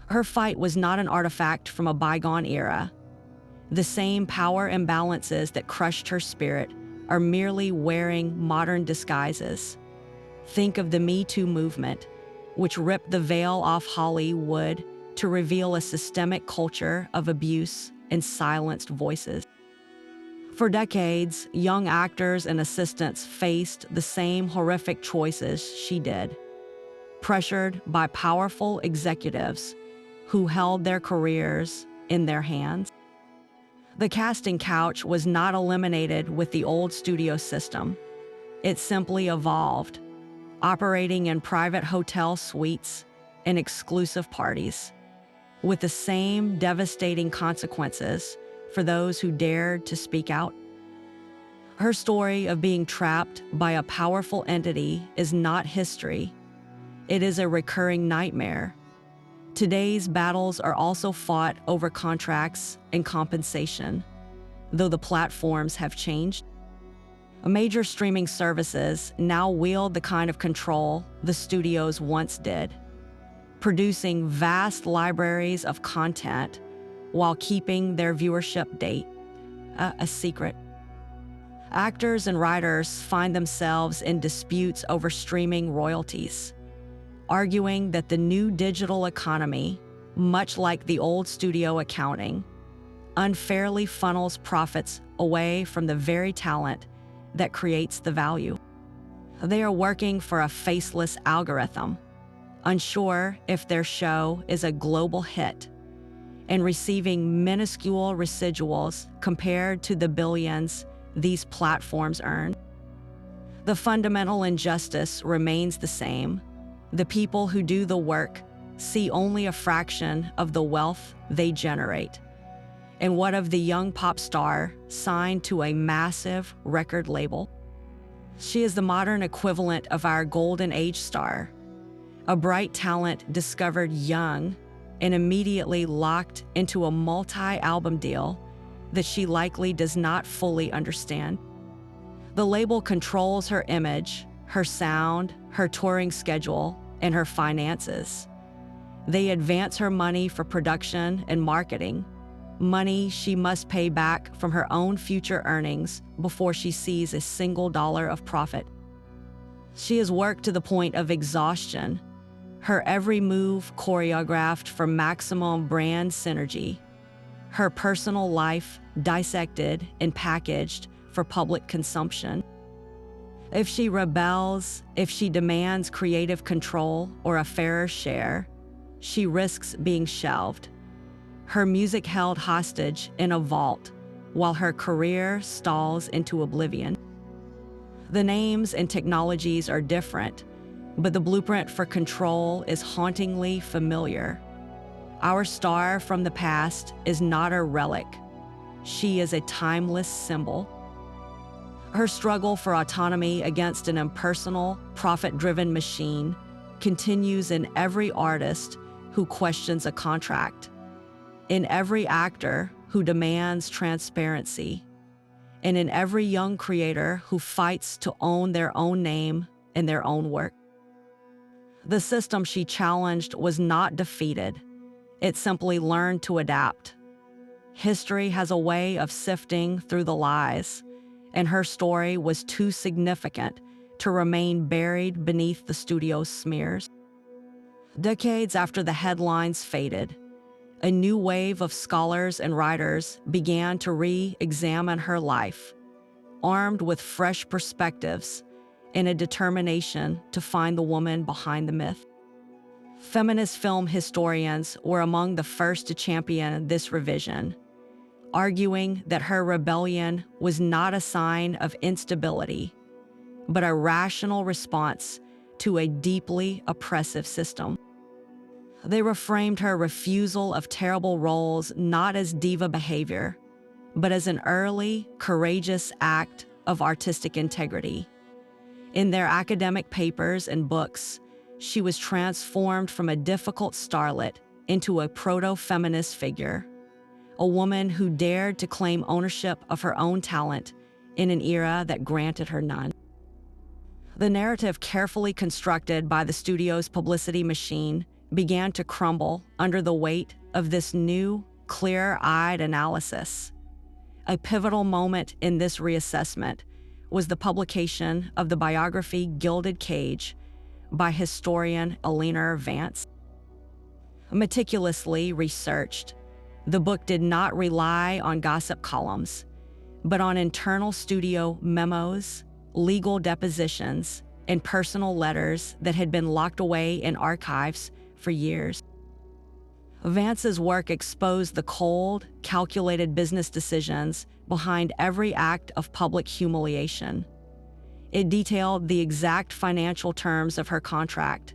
Her fight was not an artifact from a bygone era. The same power imbalances that crushed her spirit are merely wearing modern disguises. Think of the Me Too movement, which ripped the veil off Hollywood to reveal a systemic culture of abuse and silenced voices. For decades, young actors and assistants faced the same horrific choices she did, pressured by powerful executives who held their careers in their hands. The casting couch was not eliminated with the old studio system. It simply evolved, operating in private hotel suites and exclusive parties, with the same devastating consequences for those who dared to speak out. Her story of being trapped by a powerful entity is not history. It is a recurring nightmare. Today's battles are also fought over contracts and compensation, though the platforms have changed. Major streaming services now wield the kind of control the studios once did, producing vast libraries of content while keeping their viewership date a secret. Actors and writers find themselves in disputes over streaming royalties, arguing that the new digital economy, much like the old studio accounting, unfairly funnels profits away from the very talent that creates the value. They are working for a faceless algorithm, unsure if their show is a global hit, and receiving minuscule residuals compared to the billions these platforms earn. The fundamental injustice remains the same. The people who do the work see only a fraction of the wealth they generate. And what of the young pop star signed to a massive record label? She is the modern equivalent of our golden age star, a bright talent discovered young and immediately locked into a multi-album deal that she likely does not fully understand. The label controls her image, her sound, her touring schedule, and her finances. They advance her money for production and marketing, money she must pay back from her own future earnings before she sees a single dollar of profit. She has worked to the point of exhaustion, her every move choreographed for maximum brand synergy, her personal life dissected and packaged for public consumption. If she rebels, if she demands creative control or a fairer share, she risks being shelved, her music held hostage in a vault while her career stalls into oblivion. The names and technologies are different, but the blueprint for control is hauntingly familiar. Our star from the past is not a relic. She is a timeless symbol. Her struggle for autonomy against an impersonal, profit-driven machine continues in every artist who questions a contract, in every actor who demands transparency, and in every young creator who fights to own their own name and their own work. The system she challenged was not defeated. It simply learned to adapt. History has a way of sifting through the lies, and her story was too significant to remain buried beneath the studio's smears. Decades after the headlines faded, a new wave of scholars and writers began to re-examine her life, armed with fresh perspectives and a determination to find the woman behind the myth. Feminist film historians were among the first to champion this revision, arguing that her rebellion was not a sign of instability, but a rational response to a deeply oppressive system. They reframed her refusal of terrible roles not as diva behavior, but as an early, courageous act of artistic integrity. In their academic papers and books, she was transformed from a difficult starlet into a proto-feminist figure, a woman who dared to claim ownership of her own talent in an era that granted her none. The narrative carefully constructed by the studio's publicity machine began to crumble under the weight of this new, clear-eyed analysis. A pivotal moment in this reassessment was the publication of the biography Gilded Cage by historian Eleanor Vance. Meticulously researched, the book did not rely on gossip columns, but on internal studio memos, legal depositions, and personal letters that had been locked away in archives for years. Vance's work exposed the cold, calculated business decisions behind every act of public humiliation. It detailed the exact financial terms of her contract,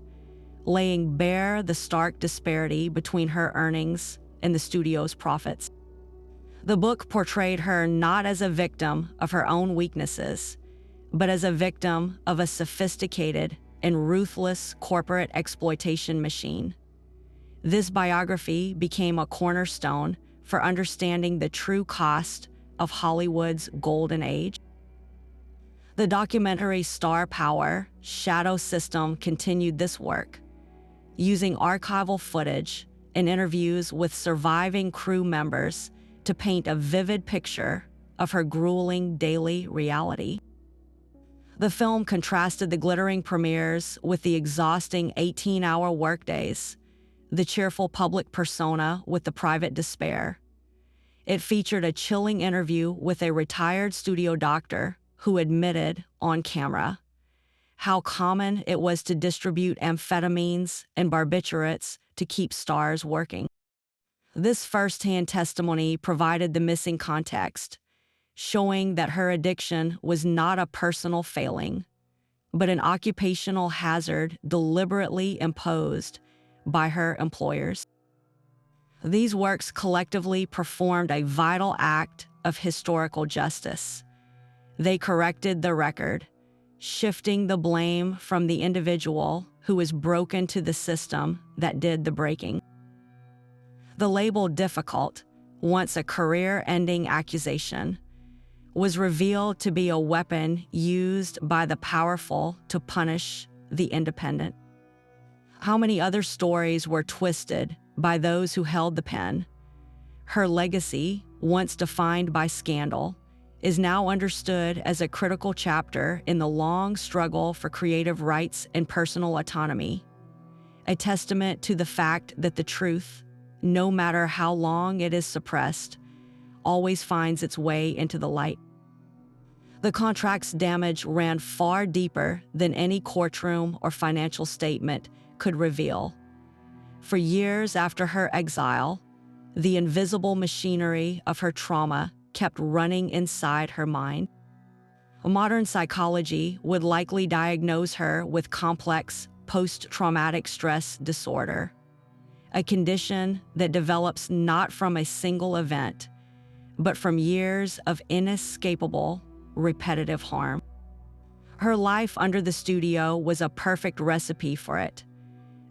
laying bare the stark disparity between her earnings and the studio's profits. The book portrayed her not as a victim of her own weaknesses, but as a victim of a sophisticated and ruthless corporate exploitation machine. This biography became a cornerstone for understanding the true cost of Hollywood's golden age. The documentary Star Power Shadow System continued this work, using archival footage and interviews with surviving crew members to paint a vivid picture of her grueling daily reality. The film contrasted the glittering premieres with the exhausting 18-hour workdays, the cheerful public persona with the private despair. It featured a chilling interview with a retired studio doctor who admitted on camera how common it was to distribute amphetamines and barbiturates to keep stars working. This firsthand testimony provided the missing context, showing that her addiction was not a personal failing, but an occupational hazard deliberately imposed by her employers. These works collectively performed a vital act of historical justice. They corrected the record, shifting the blame from the individual who was broken to the system that did the breaking. The label difficult, once a career-ending accusation, was revealed to be a weapon used by the powerful to punish the independent. How many other stories were twisted by those who held the pen? Her legacy, once defined by scandal, is now understood as a critical chapter in the long struggle for creative rights and personal autonomy, a testament to the fact that the truth, no matter how long it is suppressed, always finds its way into the light. The contract's damage ran far deeper than any courtroom or financial statement could reveal. For years after her exile, the invisible machinery of her trauma kept running inside her mind. Modern psychology would likely diagnose her with complex post-traumatic stress disorder, a condition that develops not from a single event, but from years of inescapable, repetitive harm. Her life under the studio was a perfect recipe for it.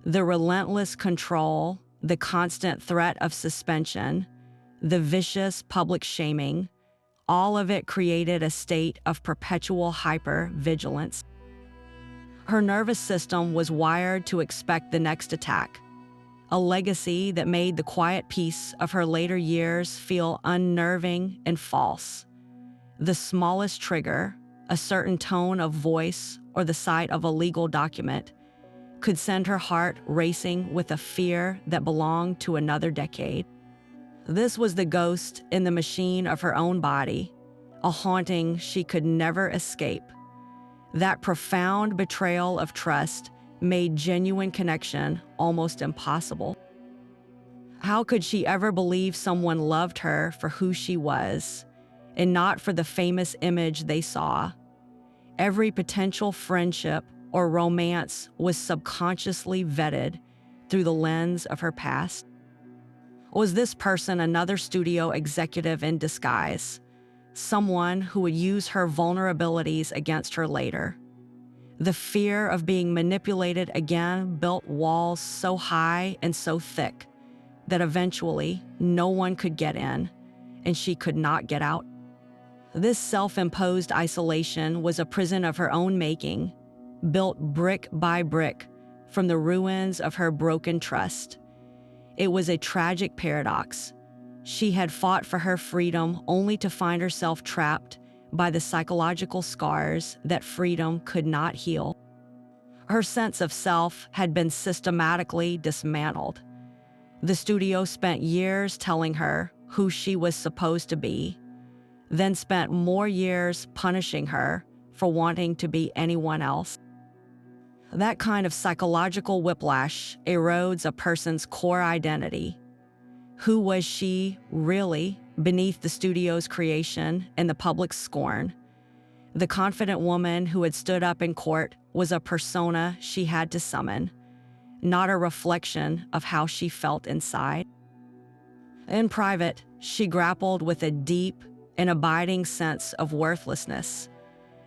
The relentless control, the constant threat of suspension, the vicious public shaming, all of it created a state of perpetual hyper-vigilance. Her nervous system was wired to expect the next attack, a legacy that made the quiet peace of her later years feel unnerving and false. The smallest trigger, a certain tone of voice or the sight of a legal document, could send her heart racing with a fear that belonged to another decade. This was the ghost in the machine of her own body, a haunting she could never escape. That profound betrayal of trust made genuine connection almost impossible. How could she ever believe someone loved her for who she was, and not for the famous image they saw? Every potential friendship or romance was subconsciously vetted through the lens of her past. Was this person another studio executive in disguise, someone who would use her vulnerabilities against her later? The fear of being manipulated again built walls so high and so thick that eventually no one could get in, and she could not get out. This self-imposed isolation was a prison of her own making, built brick by brick from the ruins of her broken trust. It was a tragic paradox. She had fought for her freedom only to find herself trapped by the psychological scars that freedom could not heal. Her sense of self had been systematically dismantled. The studio spent years telling her who she was supposed to be, then spent more years punishing her for wanting to be anyone else. That kind of psychological whiplash erodes a person's core identity. Who was she, really, beneath the studio's creation and the public's scorn? The confident woman who had stood up in court was a persona she had to summon, not a reflection of how she felt inside. In private, she grappled with a deep and abiding sense of worthlessness,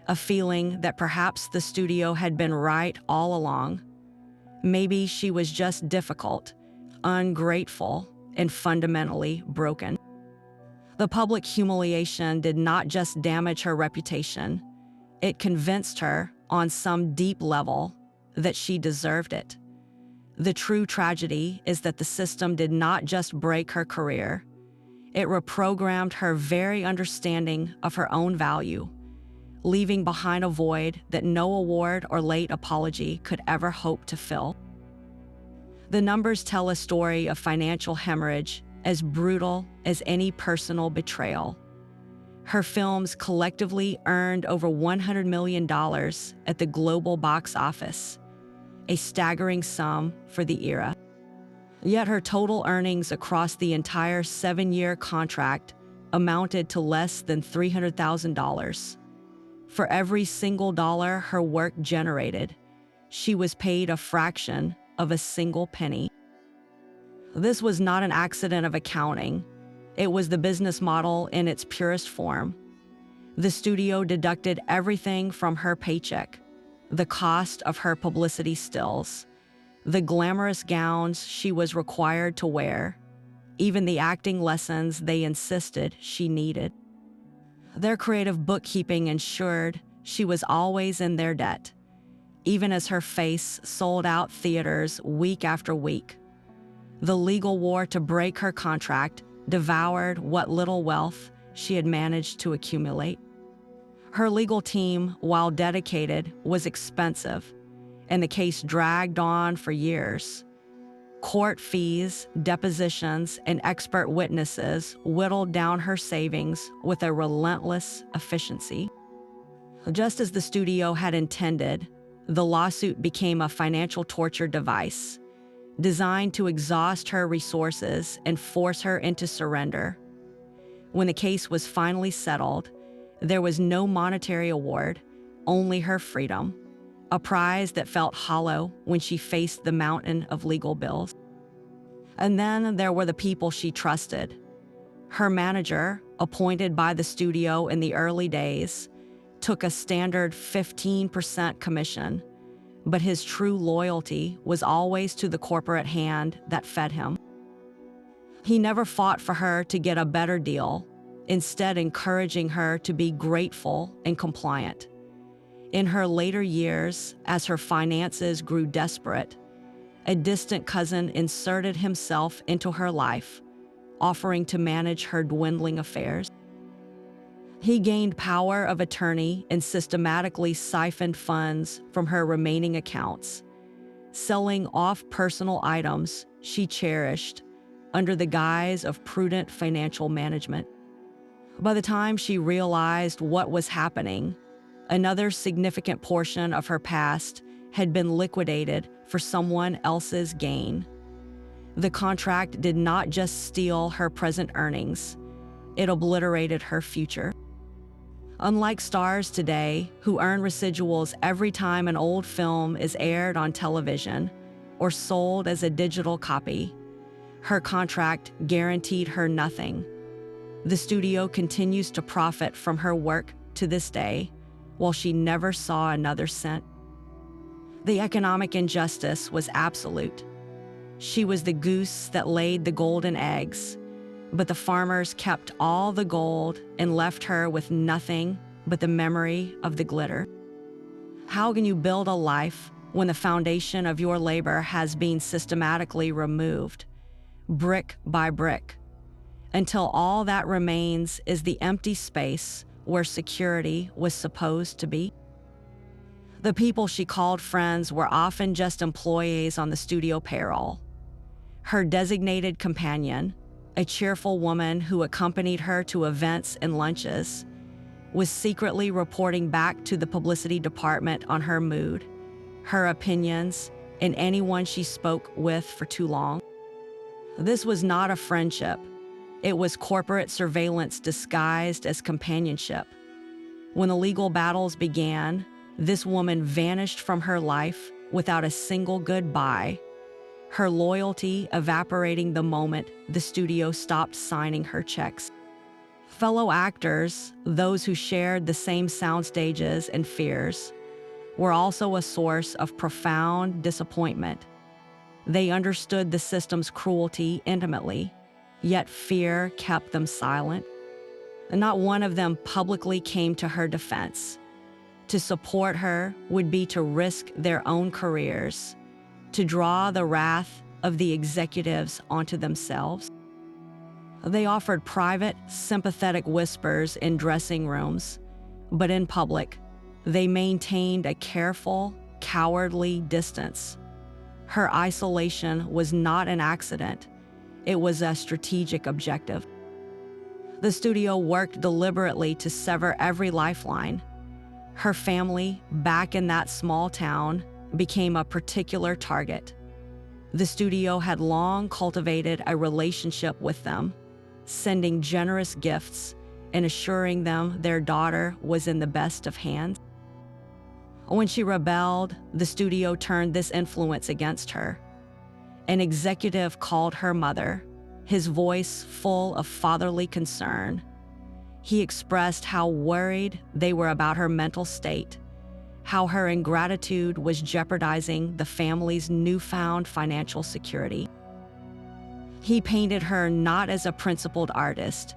a feeling that perhaps the studio had been right all along. Maybe she was just difficult, ungrateful, and fundamentally broken. The public humiliation did not just damage her reputation, it convinced her, on some deep level, that she deserved it. The true tragedy is that the system did not just break her career, it reprogrammed her very understanding of her own value, leaving behind a void that no award or late apology could ever hope to fill. The numbers tell a story of financial hemorrhage as brutal as any personal betrayal. Her films collectively earned over $100 million at the global box office, a staggering sum for the era. Yet her total earnings across the entire 7-year contract amounted to less than $300,000. For every single dollar her work generated, she was paid a fraction of a single penny. This was not an accident of accounting. It was the business model in its purest form. The studio deducted everything from her paycheck: the cost of her publicity stills, the glamorous gowns she was required to wear, even the acting lessons they insisted she needed. Their creative bookkeeping ensured she was always in their debt, even as her face sold out theaters week after week. The legal war to break her contract devoured what little wealth she had managed to accumulate. Her legal team, while dedicated, was expensive, and the case dragged on for years. Court fees, depositions, and expert witnesses whittled down her savings with a relentless efficiency. Just as the studio had intended, the lawsuit became a financial torture device, designed to exhaust her resources and force her into surrender. When the case was finally settled, there was no monetary award, only her freedom, a prize that felt hollow when she faced the mountain of legal bills. And then there were the people she trusted. Her manager, appointed by the studio in the early days, took a standard 15% commission, but his true loyalty was always to the corporate hand that fed him. He never fought for her to get a better deal, instead encouraging her to be grateful and compliant. In her later years, as her finances grew desperate, a distant cousin inserted himself into her life, offering to manage her dwindling affairs. He gained power of attorney and systematically siphoned funds from her remaining accounts, selling off personal items she cherished under the guise of prudent financial management. By the time she realized what was happening, another significant portion of her past had been liquidated for someone else's gain. The contract did not just steal her present earnings, it obliterated her future. Unlike stars today, who earn residuals every time an old film is aired on television or sold as a digital copy, her contract guaranteed her nothing. The studio continues to profit from her work to this day, while she never saw another cent. The economic injustice was absolute. She was the goose that laid the golden eggs, but the farmers kept all the gold and left her with nothing but the memory of the glitter. How can you build a life when the foundation of your labor has been systematically removed, brick by brick, until all that remains is the empty space where security was supposed to be? The people she called friends were often just employees on the studio payroll. Her designated companion, a cheerful woman who accompanied her to events and lunches, was secretly reporting back to the publicity department on her mood, her opinions, and anyone she spoke with for too long. This was not a friendship. It was corporate surveillance disguised as companionship. When the legal battles began, this woman vanished from her life without a single goodbye, her loyalty evaporating the moment the studio stopped signing her checks. Fellow actors, those who shared the same sound stages and fears, were also a source of profound disappointment. They understood the system's cruelty intimately, yet fear kept them silent. Not one of them publicly came to her defense. To support her would be to risk their own careers, to draw the wrath of the executives onto themselves. They offered private, sympathetic whispers in dressing rooms, but in public, they maintained a careful, cowardly distance. Her isolation was not an accident. It was a strategic objective. The studio worked deliberately to sever every lifeline. Her family, back in that small town, became a particular target. The studio had long cultivated a relationship with them, sending generous gifts and assuring them their daughter was in the best of hands. When she rebelled, the studio turned this influence against her. An executive called her mother, his voice full of fatherly concern. He expressed how worried they were about her mental state, how her ingratitude was jeopardizing the family's newfound financial security. He painted her not as a principled artist,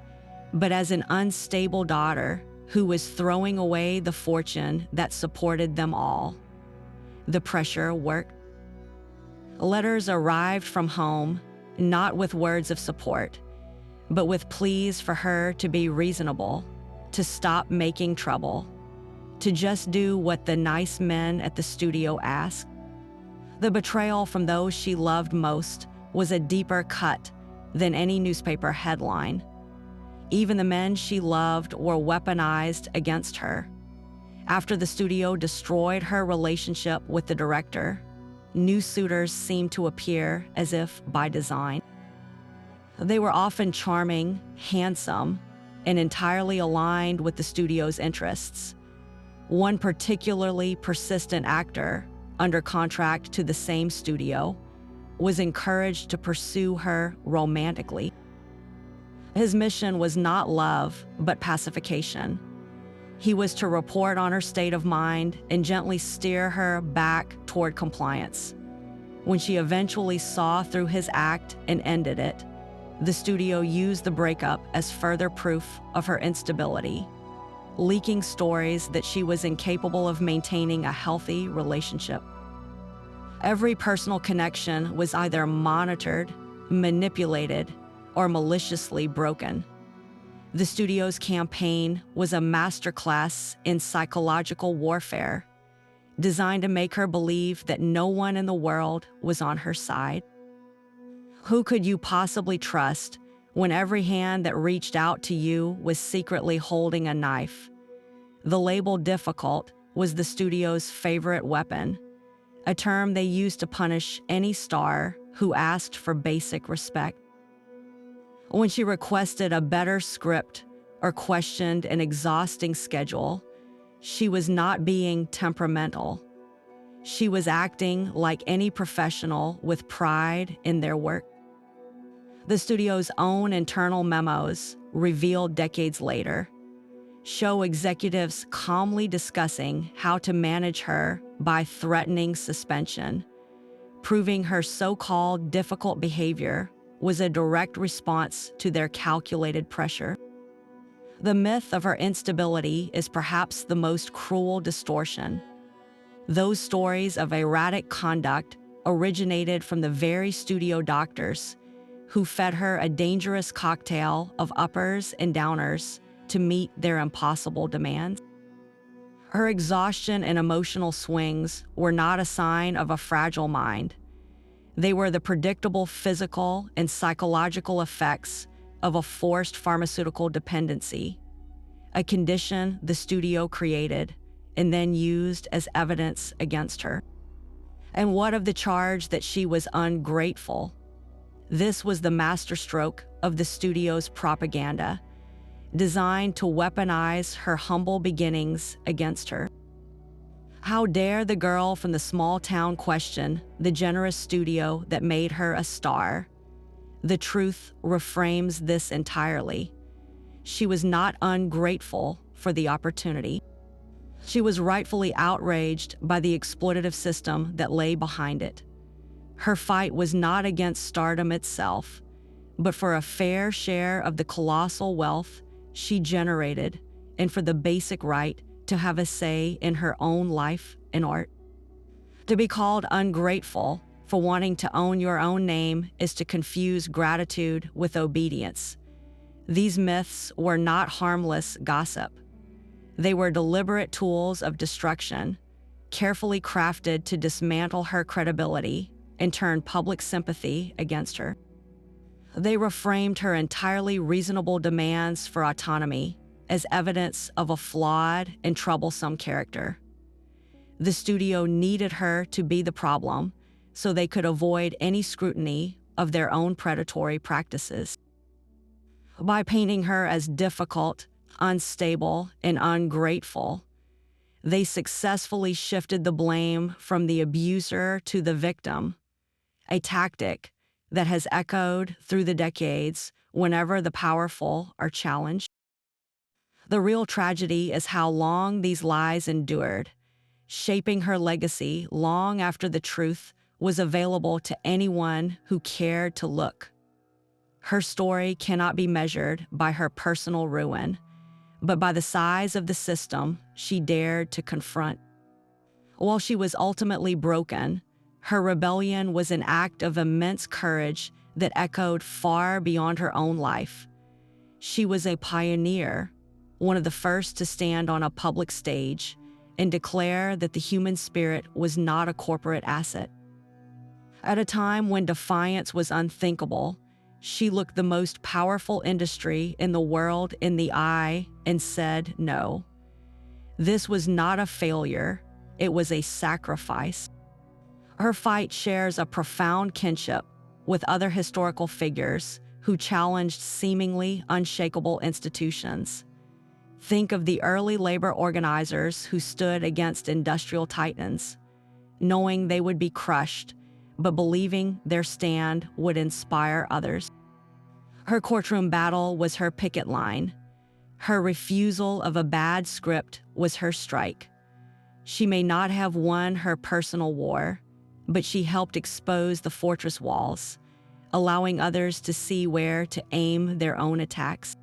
but as an unstable daughter who was throwing away the fortune that supported them all. The pressure worked. Letters arrived from home, not with words of support, but with pleas for her to be reasonable, to stop making trouble, to just do what the nice men at the studio asked. The betrayal from those she loved most was a deeper cut than any newspaper headline. Even the men she loved were weaponized against her. After the studio destroyed her relationship with the director, new suitors seemed to appear as if by design. They were often charming, handsome, and entirely aligned with the studio's interests. One particularly persistent actor, under contract to the same studio, was encouraged to pursue her romantically. His mission was not love, but pacification. He was to report on her state of mind and gently steer her back toward compliance. When she eventually saw through his act and ended it, the studio used the breakup as further proof of her instability, leaking stories that she was incapable of maintaining a healthy relationship. Every personal connection was either monitored, manipulated, or maliciously broken. The studio's campaign was a masterclass in psychological warfare, designed to make her believe that no one in the world was on her side. Who could you possibly trust when every hand that reached out to you was secretly holding a knife? The label difficult was the studio's favorite weapon, a term they used to punish any star who asked for basic respect. When she requested a better script or questioned an exhausting schedule, she was not being temperamental. She was acting like any professional with pride in their work. The studio's own internal memos, revealed decades later, show executives calmly discussing how to manage her by threatening suspension, proving her so-called difficult behavior was a direct response to their calculated pressure. The myth of her instability is perhaps the most cruel distortion. Those stories of erratic conduct originated from the very studio doctors who fed her a dangerous cocktail of uppers and downers to meet their impossible demands. Her exhaustion and emotional swings were not a sign of a fragile mind. They were the predictable physical and psychological effects of a forced pharmaceutical dependency, a condition the studio created and then used as evidence against her. And what of the charge that she was ungrateful? This was the masterstroke of the studio's propaganda. designed to weaponize her humble beginnings against her. How dare the girl from the small town question the generous studio that made her a star? The truth reframes this entirely. She was not ungrateful for the opportunity. She was rightfully outraged by the exploitative system that lay behind it. Her fight was not against stardom itself, but for a fair share of the colossal wealth she generated and for the basic right to have a say in her own life and art. To be called ungrateful for wanting to own your own name is to confuse gratitude with obedience. These myths were not harmless gossip. They were deliberate tools of destruction, carefully crafted to dismantle her credibility and turn public sympathy against her. They reframed her entirely reasonable demands for autonomy as evidence of a flawed and troublesome character. The studio needed her to be the problem so they could avoid any scrutiny of their own predatory practices. By painting her as difficult, unstable, and ungrateful, they successfully shifted the blame from the abuser to the victim, a tactic that has echoed through the decades whenever the powerful are challenged. The real tragedy is how long these lies endured, shaping her legacy long after the truth was available to anyone who cared to look. Her story cannot be measured by her personal ruin, but by the size of the system she dared to confront. While she was ultimately broken, her rebellion was an act of immense courage that echoed far beyond her own life. She was a pioneer, one of the first to stand on a public stage and declare that the human spirit was not a corporate asset. At a time when defiance was unthinkable, she looked the most powerful industry in the world in the eye and said no. This was not a failure, it was a sacrifice. Her fight shares a profound kinship with other historical figures who challenged seemingly unshakable institutions. Think of the early labor organizers who stood against industrial titans, knowing they would be crushed, but believing their stand would inspire others. Her courtroom battle was her picket line. Her refusal of a bad script was her strike. She may not have won her personal war, but she helped expose the fortress walls, allowing others to see where to aim their own attacks.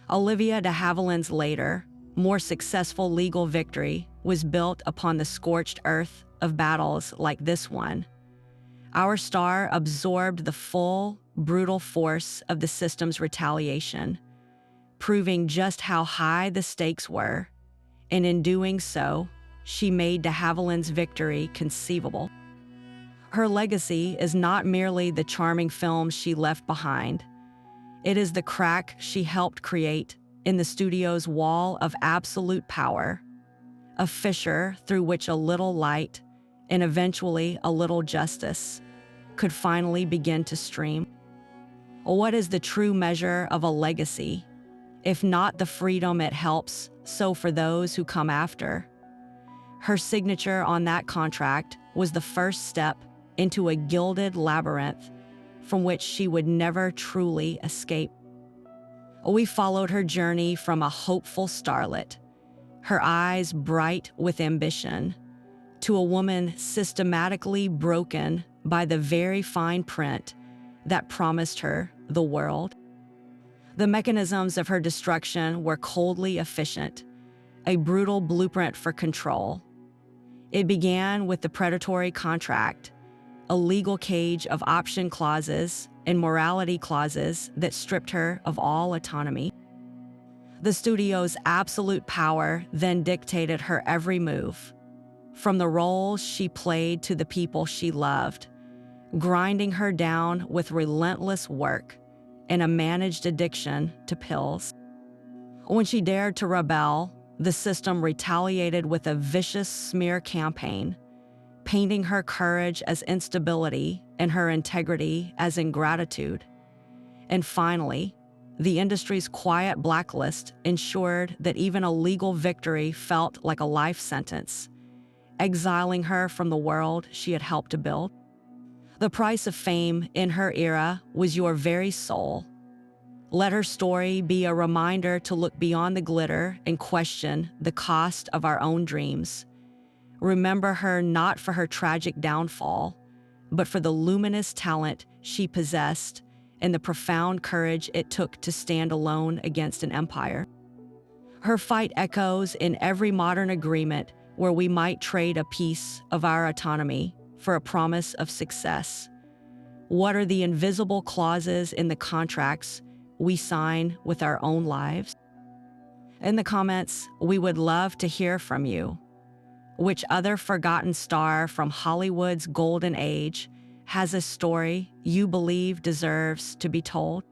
Olivia de Havilland's later, more successful legal victory was built upon the scorched earth of battles like this one. Our star absorbed the full, brutal force of the system's retaliation, proving just how high the stakes were, and in doing so, she made de Havilland's victory conceivable. Her legacy is not merely the charming films she left behind. It is the crack she helped create in the studio's wall of absolute power, a fissure through which a little light and eventually a little justice could finally begin to stream. What is the true measure of a legacy, if not the freedom it helps sow for those who come after? Her signature on that contract was the first step into a gilded labyrinth from which she would never truly escape. We followed her journey from a hopeful starlet, her eyes bright with ambition, to a woman systematically broken by the very fine print that promised her the world. The mechanisms of her destruction were coldly efficient, a brutal blueprint for control. It began with the predatory contract, a legal cage of option clauses and morality clauses that stripped her of all autonomy. The studio's absolute power then dictated her every move, from the roles she played to the people she loved, grinding her down with relentless work and a managed addiction to pills. When she dared to rebel, the system retaliated with a vicious smear campaign, painting her courage as instability and her integrity as ingratitude. And finally, The industry's quiet blacklist ensured that even a legal victory felt like a life sentence, exiling her from the world she had helped to build. The price of fame in her era was your very soul. Let her story be a reminder to look beyond the glitter and question the cost of our own dreams. Remember her not for her tragic downfall, but for the luminous talent she possessed and the profound courage it took to stand alone against an empire. Her fight echoes in every modern agreement where we might trade a piece of our autonomy for a promise of success. What are the invisible clauses in the contracts we sign with our own lives? In the comments, we would love to hear from you. Which other forgotten star from Hollywood's golden age has a story you believe deserves to be told?